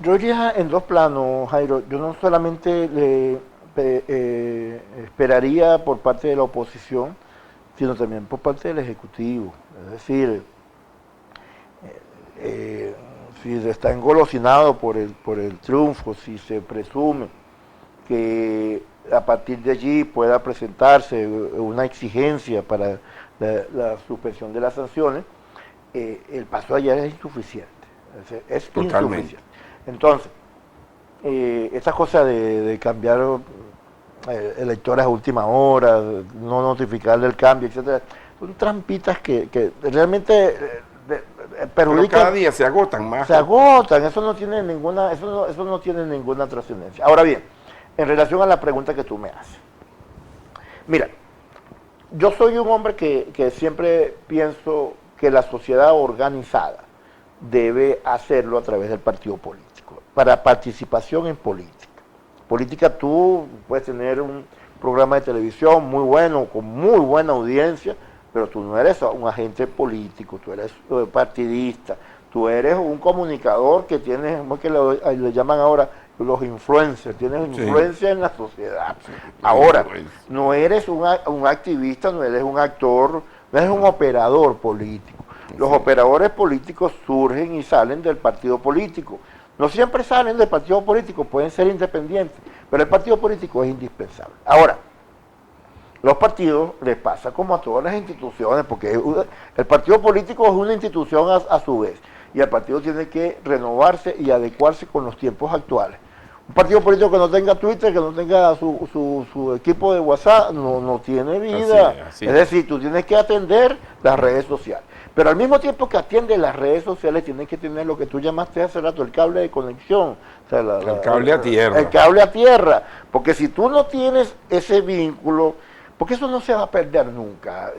Yo iría en 2 planos, Jairo. Yo no solamente esperaría por parte de la oposición, sino también por parte del Ejecutivo. Es decir, si se está engolosinado por el triunfo, si se presume que a partir de allí pueda presentarse una exigencia para la suspensión de las sanciones, el paso de ayer es insuficiente. Es insuficiente. Entonces, esa cosa de cambiar electores a última hora, no notificarle el cambio, etcétera, son trampitas que realmente Pero perjudican. cada día se agotan más. Se agotan, eso no tiene ninguna, eso no tiene ninguna trascendencia. Ahora bien, en relación a la pregunta que tú me haces. Mira, yo soy un hombre que siempre pienso que la sociedad organizada debe hacerlo a través del partido político, para participación en política. Política, tú puedes tener un programa de televisión muy bueno, con muy buena audiencia, pero tú no eres un agente político, tú eres partidista, tú eres un comunicador que tienes, ¿cómo es que le llaman ahora? Los influencers, tienes influencia en la sociedad. Ahora, no eres un activista, no eres un actor, no eres un operador político. Los operadores políticos surgen y salen del partido político. No siempre salen del partido político, pueden ser independientes, pero el partido político es indispensable. Ahora, los partidos les pasa como a todas las instituciones, porque el partido político es una institución a su vez, y el partido tiene que renovarse y adecuarse con los tiempos actuales. Un partido político que no tenga Twitter, que no tenga su equipo de WhatsApp, no tiene vida. Así es. Es decir, tú tienes que atender las redes sociales. Pero al mismo tiempo que atiende las redes sociales, tienes que tener lo que tú llamaste hace rato, el cable de conexión. O sea, el cable a tierra. El cable a tierra. Porque si tú no tienes ese vínculo, porque eso no se va a perder nunca.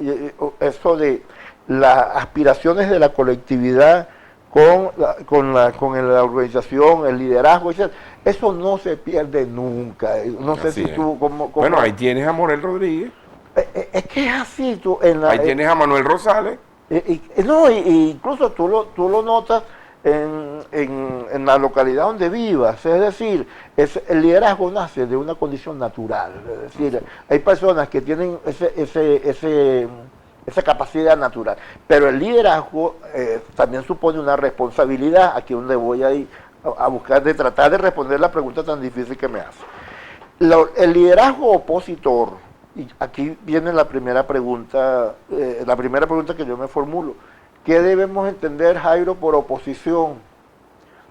Eso de las aspiraciones de la colectividad con la organización, el liderazgo, etc. Eso no se pierde nunca. No sé si tú... Bueno, ahí tienes a Morel Rodríguez. Es que es así. Ahí tienes a Manuel Rosales. Incluso tú lo notas en la localidad donde vivas. Es decir, el liderazgo nace de una condición natural. Es decir, hay personas que tienen esa capacidad natural. Pero el liderazgo también supone una responsabilidad, aquí donde voy a ir a buscar, de tratar de responder la pregunta tan difícil que me hace. El liderazgo opositor, y aquí viene la primera pregunta que yo me formulo. ¿Qué debemos entender, Jairo, por oposición?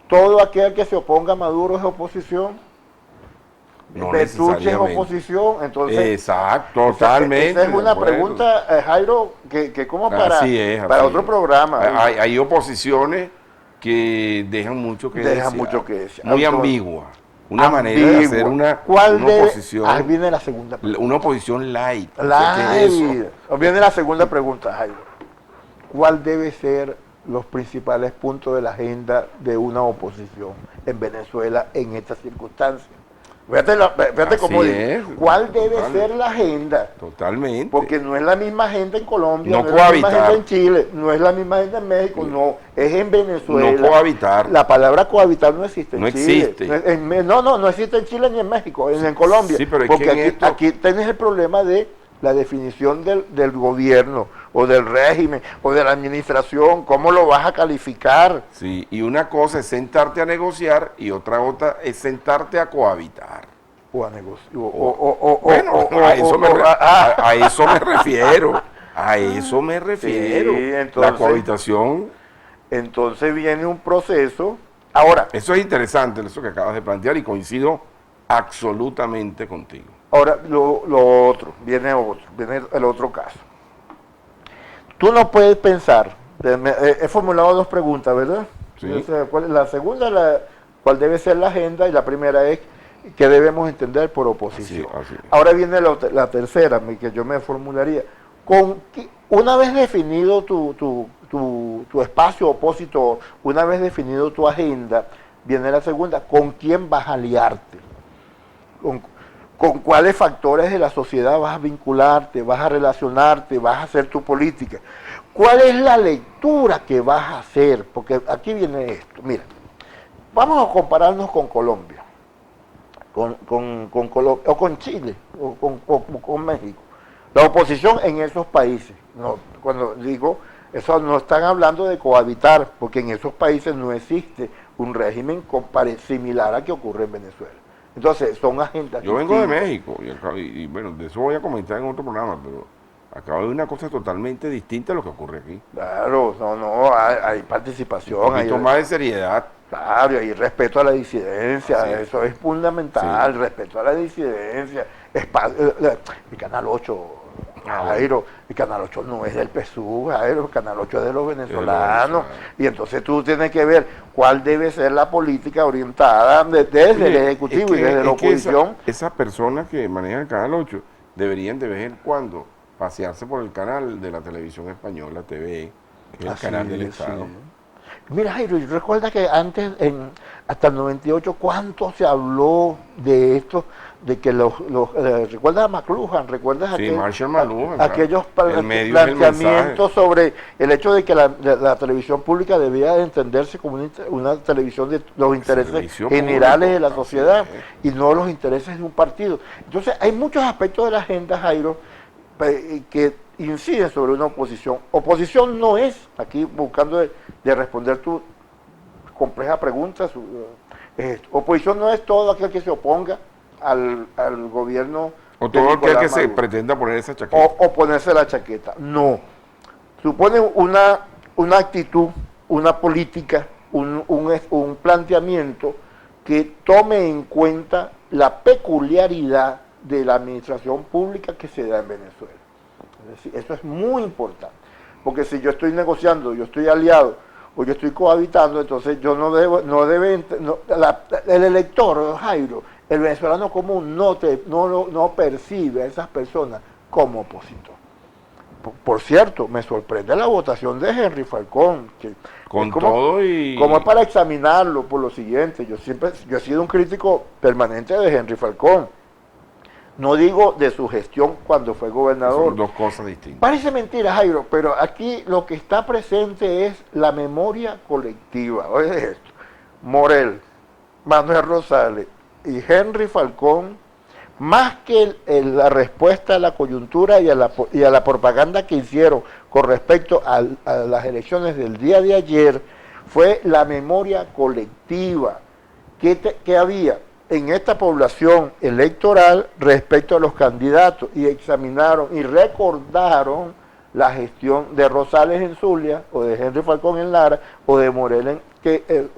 ¿Todo aquel que se oponga a Maduro es oposición? No Petrucci es oposición, entonces... Exacto, totalmente. Esa es una pregunta, Jairo, que como para otro programa. Hay oposiciones que dejan mucho que decir. Muy ambigua. Una manera de hacer una oposición. Viene la segunda pregunta. Una oposición light. Viene la segunda pregunta, Jairo. ¿Cuál debe ser los principales puntos de la agenda de una oposición en Venezuela en estas circunstancias? Fíjate cómo digo. ¿Cuál debe ser la agenda? Totalmente. Porque no es la misma agenda en Colombia, no es la misma agenda en Chile, no es la misma agenda en México, no, es en Venezuela. No cohabitar. La palabra cohabitar no existe en Chile. Existe. No existe en Chile ni en México, en Colombia. Sí, pero porque aquí tenés el problema de la definición del gobierno o del régimen o de la administración, ¿cómo lo vas a calificar? Sí, y una cosa es sentarte a negociar y otra es sentarte a cohabitar. O a negociar. A eso me refiero. A eso me refiero. Sí, entonces, la cohabitación. Entonces viene un proceso. Ahora. Eso es interesante, eso que acabas de plantear, y coincido absolutamente contigo. Ahora, viene el otro caso. Tú no puedes pensar, he formulado dos preguntas, ¿verdad? Sí. La segunda, ¿cuál debe ser la agenda? Y la primera es, ¿qué debemos entender por oposición? Así es. Ahora viene la tercera, que yo me formularía. Una vez definido tu espacio opositor, una vez definido tu agenda, viene la segunda, ¿con quién vas a aliarte? ¿Con cuáles factores de la sociedad vas a vincularte, vas a relacionarte, vas a hacer tu política? ¿Cuál es la lectura que vas a hacer? Porque aquí viene esto. Mira, vamos a compararnos con Colombia, con Colombia, o con Chile, o con México. La oposición en esos países, cuando digo, eso no están hablando de cohabitar, porque en esos países no existe un régimen similar a que ocurre en Venezuela. Entonces, son agendas. Yo vengo de México, y bueno, de eso voy a comentar en otro programa, pero acabo de ver una cosa totalmente distinta a lo que ocurre aquí. Claro, hay participación. Un poquito más de seriedad. Claro, y hay respeto a la disidencia, eso es fundamental, respeto a la disidencia. El Canal 8 Jairo, el Canal 8 no es del PSUV, Jairo, el Canal 8 es de los venezolanos. Y entonces tú tienes que ver cuál debe ser la política orientada desde el Ejecutivo y desde la oposición. Esas personas que manejan el Canal 8 deberían de vez en cuando pasearse por el canal de la televisión española, TV, que es el canal del Estado. Sí. Mira, Jairo, recuerda que antes, hasta el 98, ¿cuánto se habló de esto? De que ¿recuerdas a McLuhan? ¿Recuerdas Marshall McLuhan, aquellos planteamientos sobre el hecho de que la televisión pública debía de entenderse como una televisión de los intereses generales de la sociedad y no los intereses de un partido? Entonces, hay muchos aspectos de la agenda, Jairo, que inciden sobre una oposición. Oposición no es, aquí buscando de responder tu compleja pregunta, oposición no es todo aquel que se oponga al gobierno. O todo aquel que se pretenda poner esa chaqueta. O ponerse la chaqueta. No. Supone una actitud, una política, un planteamiento que tome en cuenta la peculiaridad de la administración pública que se da en Venezuela. Es decir, eso es muy importante, porque si yo estoy negociando, yo estoy aliado o yo estoy cohabitando, entonces yo el elector, Jairo, el venezolano común no percibe a esas personas como opositor. Por cierto, me sorprende la votación de Henry Falcón, que con todo y como es para examinarlo por lo siguiente. Yo he sido un crítico permanente de Henry Falcón. No digo de su gestión cuando fue gobernador. Son dos cosas distintas. Parece mentira, Jairo, pero aquí lo que está presente es la memoria colectiva. Oye esto, Morel, Manuel Rosales y Henry Falcón, más que la respuesta a la coyuntura y a la propaganda que hicieron con respecto a las elecciones del día de ayer, fue la memoria colectiva que había en esta población electoral respecto a los candidatos, y examinaron y recordaron la gestión de Rosales en Zulia, o de Henry Falcón en Lara, o de Morel en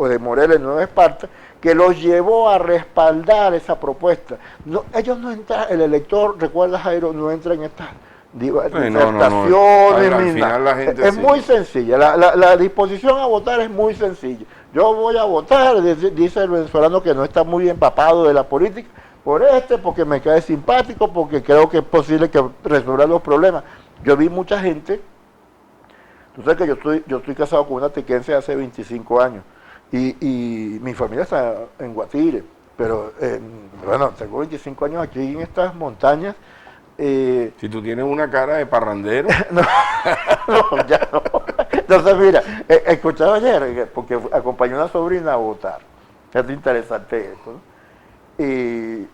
Nueva Esparta, que los llevó a respaldar esa propuesta. No, ellos no entran, el elector, recuerda, Jairo, no entra en estas disertaciones, es muy sencilla, la disposición a votar es muy sencilla. Yo voy a votar, dice el venezolano que no está muy empapado de la política, porque me cae simpático, porque creo que es posible que resuelva los problemas. Yo vi mucha gente, tú sabes que yo estoy casado con una tequense hace 25 años, y mi familia está en Guatire, pero bueno, tengo 25 años aquí en estas montañas. Si tú tienes una cara de parrandero. No, ya no. Entonces, mira, escuchaba ayer, porque acompañé a una sobrina a votar. Es interesante esto, ¿no? Y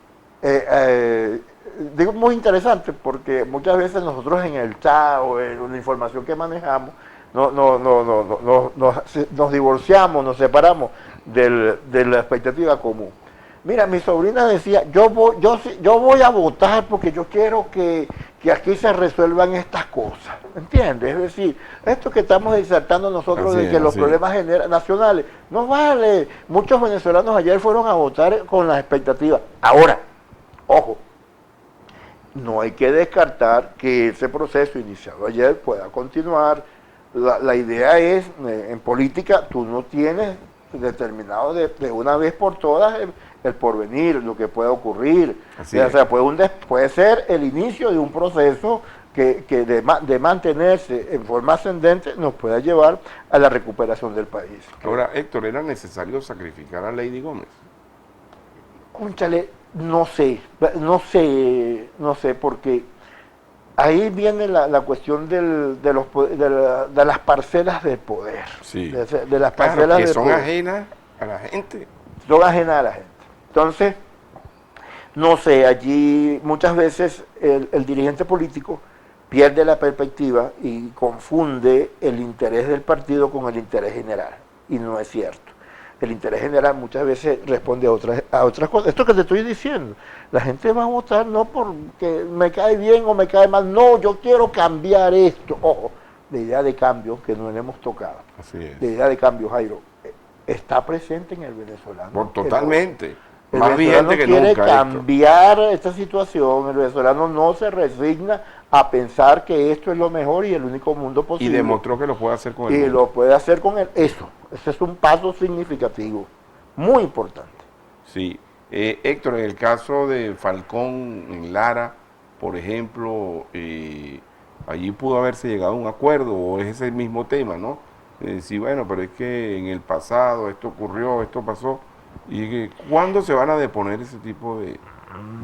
digo muy interesante porque muchas veces nosotros en el chat o en la información que manejamos, nos divorciamos, nos separamos de la expectativa común. Mira, mi sobrina decía, yo voy a votar porque yo quiero que aquí se resuelvan estas cosas, ¿entiendes? Es decir, esto que estamos disertando nosotros de que los problemas nacionales, no vale. Muchos venezolanos ayer fueron a votar con las expectativas. Ahora, ojo, no hay que descartar que ese proceso iniciado ayer pueda continuar. La idea es, en política, tú no tienes determinado de una vez por todas el porvenir, lo que puede ocurrir. O sea, puede ser el inicio de un proceso que de mantenerse en forma ascendente nos pueda llevar a la recuperación del país. Ahora, Héctor, ¿era necesario sacrificar a Lady Gómez? Cónchale, no sé, porque ahí viene la cuestión de las parcelas de poder. Sí. De las parcelas que de son poder. ajenas a la gente. Son ajenas a la gente. Entonces, no sé, allí muchas veces el dirigente político pierde la perspectiva y confunde el interés del partido con el interés general. Y no es cierto. El interés general muchas veces responde a otras cosas. Esto que te estoy diciendo, la gente va a votar no porque me cae bien o me cae mal, no, yo quiero cambiar esto. Ojo, la idea de cambio que no le hemos tocado. Así es. La idea de cambio, Jairo, está presente en el venezolano. Totalmente. El Más venezolano vigente que quiere nunca, cambiar esta situación, el venezolano no se resigna a pensar que esto es lo mejor y el único mundo Y posible. demostró que lo puede hacer con el Y mundo. lo puede hacer con eso. Ese es un paso significativo, muy importante. Sí. Héctor, en el caso de Falcón en Lara, por ejemplo, allí pudo haberse llegado a un acuerdo, o es ese mismo tema, ¿no? Sí, bueno, pero es que en el pasado esto ocurrió, esto pasó, y ¿cuándo se van a deponer ese tipo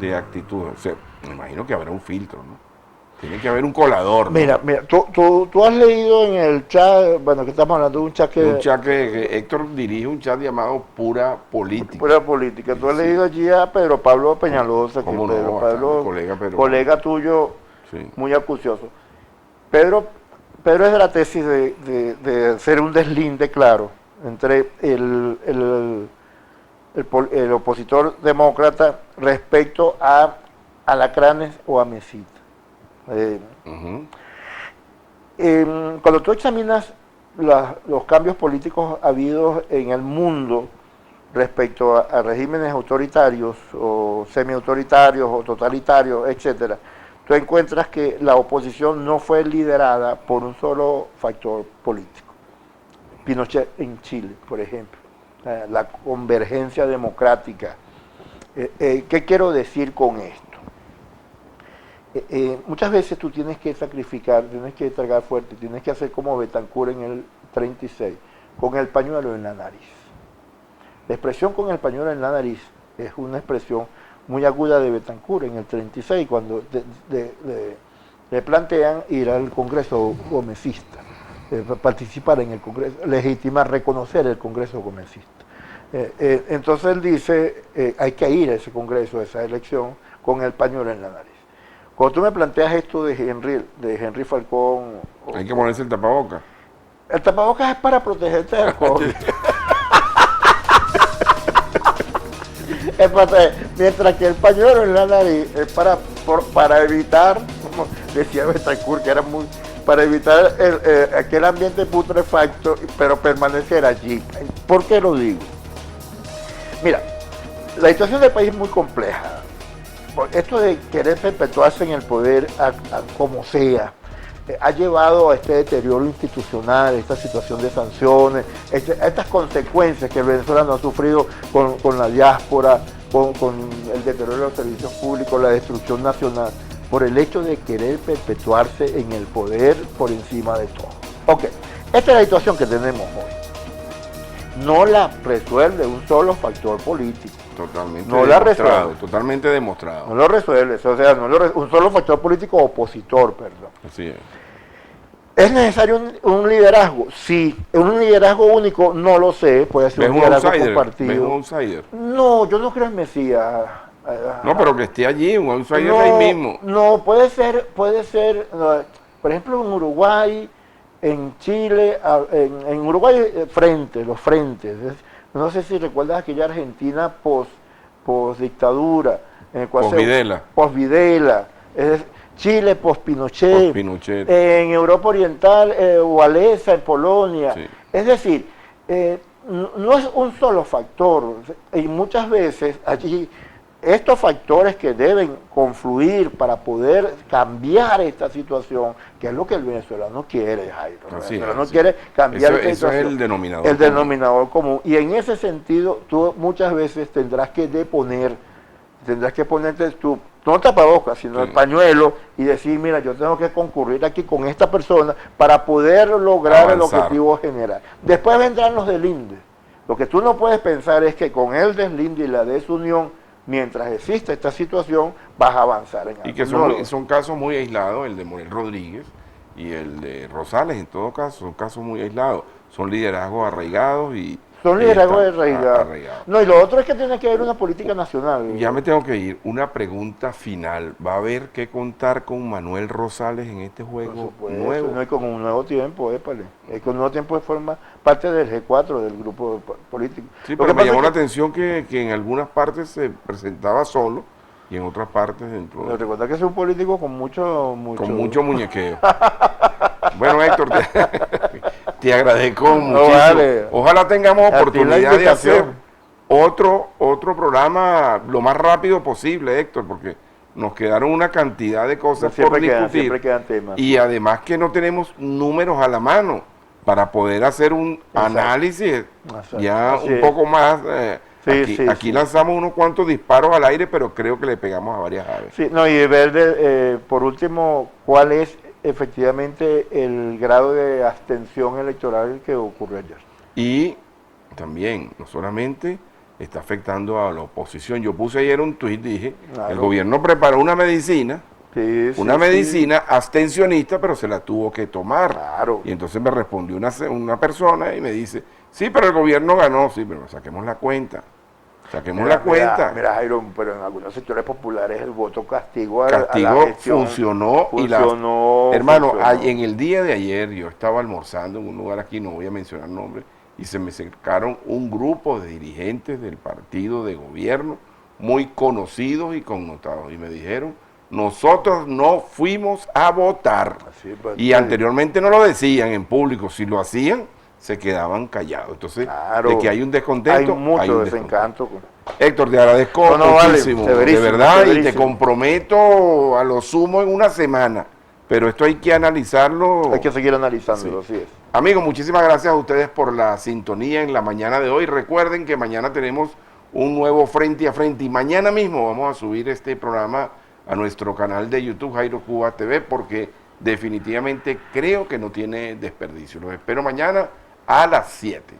de actitudes? O sea, me imagino que habrá un filtro, ¿no? Tiene que haber un colador, ¿no? Mira, tú has leído en el chat, bueno, que estamos hablando de un chat Un que chat que Héctor dirige un chat llamado Pura Política. pura política. Tú has Sí. leído allí a Pedro Pablo Peñalosa, que ¿Cómo no? Pedro Bastante, Pablo, colega Pedro colega tuyo, Sí. muy acucioso. Pedro es de la tesis de hacer un deslinde claro entre el opositor demócrata respecto a alacranes o a Mesita. Ujú. Cuando tú examinas los cambios políticos habidos en el mundo respecto a regímenes autoritarios o semiautoritarios o totalitarios, etcétera, tú encuentras que la oposición no fue liderada por un solo factor político. Pinochet en Chile, por ejemplo, la convergencia democrática. ¿Qué quiero decir con esto? Muchas veces tú tienes que sacrificar, tienes que tragar fuerte, tienes que hacer como Betancourt en el 36, con el pañuelo en la nariz. La expresión con el pañuelo en la nariz es una expresión muy aguda de Betancourt en el 36, cuando le plantean ir al Congreso gomecista, participar en el Congreso, legitimar, reconocer el Congreso gomecista. Entonces él dice, hay que ir a ese Congreso, a esa elección, con el pañuelo en la nariz. Cuando tú me planteas esto de Henry Falcón... Hay que ponerse el tapabocas. El tapabocas es para protegerte del COVID. Mientras que el pañuelo en la nariz es para evitar, como decía Betancourt, que era muy... para evitar aquel ambiente putrefacto, pero permanecer allí. ¿Por qué lo digo? Mira, la situación del país es muy compleja. Esto de querer perpetuarse en el poder como sea, ha llevado a este deterioro institucional, esta situación de sanciones, estas consecuencias que el venezolano ha sufrido con la diáspora, con el deterioro de los servicios públicos, la destrucción nacional, por el hecho de querer perpetuarse en el poder por encima de todo. Ok, esta es la situación que tenemos hoy. No la resuelve un solo factor político. Totalmente no la demostrado, resuelve. Totalmente demostrado. No lo resuelve, o sea, un solo factor político opositor, perdón. Así es. ¿Es necesario un liderazgo? Sí. ¿Un liderazgo único? No lo sé, puede ser un liderazgo compartido. ¿Ves un outsider? No, yo no creo en Mesías. No, pero que esté allí, un outsider no, ahí mismo. No, puede ser, no, por ejemplo, en Uruguay, en Chile, en Uruguay los frentes. No sé si recuerdas aquella Argentina post dictadura, post Videla, Chile post Pinochet, en Europa Oriental, Walesa, en Polonia. Sí. Es decir, no es un solo factor, y muchas veces allí estos factores que deben confluir para poder cambiar esta situación, que es lo que el venezolano quiere, Jairo. El venezolano quiere cambiar esta situación. Eso es el denominador común. Denominador común. Y en ese sentido, tú muchas veces tendrás que ponerte tú, no tapabocas, sino el pañuelo, y decir, mira, yo tengo que concurrir aquí con esta persona para poder lograr el objetivo general. Después vendrán los deslindes. Lo que tú no puedes pensar es que con el deslinde y la desunión, mientras exista esta situación, vas a avanzar en algo. Y que son casos muy aislados, el de Morel Rodríguez y el de Rosales, en todo caso, son casos muy aislados. Son liderazgos arraigados y... Son liderazgos arraigados. No, y lo otro es que tiene que haber una política nacional. Ya me tengo que ir. Una pregunta final. ¿Va a haber que contar con Manuel Rosales en este juego nuevo? No, y con un nuevo tiempo, épale. Con un nuevo tiempo forma parte del G4, del grupo político. Sí, pero me llamó la atención que en algunas partes se presentaba solo y en otras partes dentro. Pero recuerda que es un político con mucho muñequeo. Bueno, Héctor, te agradezco muchísimo. Vale. Ojalá tengamos oportunidad de hacer otro programa lo más rápido posible, Héctor, porque nos quedaron una cantidad de cosas por discutir. Siempre quedan temas. Y además que no tenemos números a la mano para poder hacer un análisis ya un poco más. Aquí lanzamos unos cuantos disparos al aire, pero creo que le pegamos a varias aves. Sí, no, y ver, por último, cuál es efectivamente el grado de abstención electoral que ocurrió ayer. Y también, no solamente está afectando a la oposición. Yo puse ayer un tuit, dije, el gobierno preparó una medicina, abstencionista, pero se la tuvo que tomar. Claro. Y entonces me respondió una persona y me dice, sí, pero el gobierno ganó, sí, pero saquemos la cuenta. Mira, Jairo, pero en algunos sectores populares el voto castigo a la gestión funcionó. Hermano, en el día de ayer yo estaba almorzando en un lugar aquí, no voy a mencionar nombres, y se me acercaron un grupo de dirigentes del partido de gobierno, muy conocidos y connotados, y me dijeron, nosotros no fuimos a votar. Y anteriormente no lo decían en público, si lo hacían, se quedaban callados. Entonces, de que hay un descontento, hay mucho desencanto. Héctor, te agradezco muchísimo, de verdad, y te comprometo a lo sumo en una semana. Pero esto hay que analizarlo. Hay que seguir analizándolo, así es. Amigos, muchísimas gracias a ustedes por la sintonía en la mañana de hoy. Recuerden que mañana tenemos un nuevo Frente a Frente y mañana mismo vamos a subir este programa a nuestro canal de YouTube Jairo Cuba TV porque definitivamente creo que no tiene desperdicio. Los espero mañana a las 7.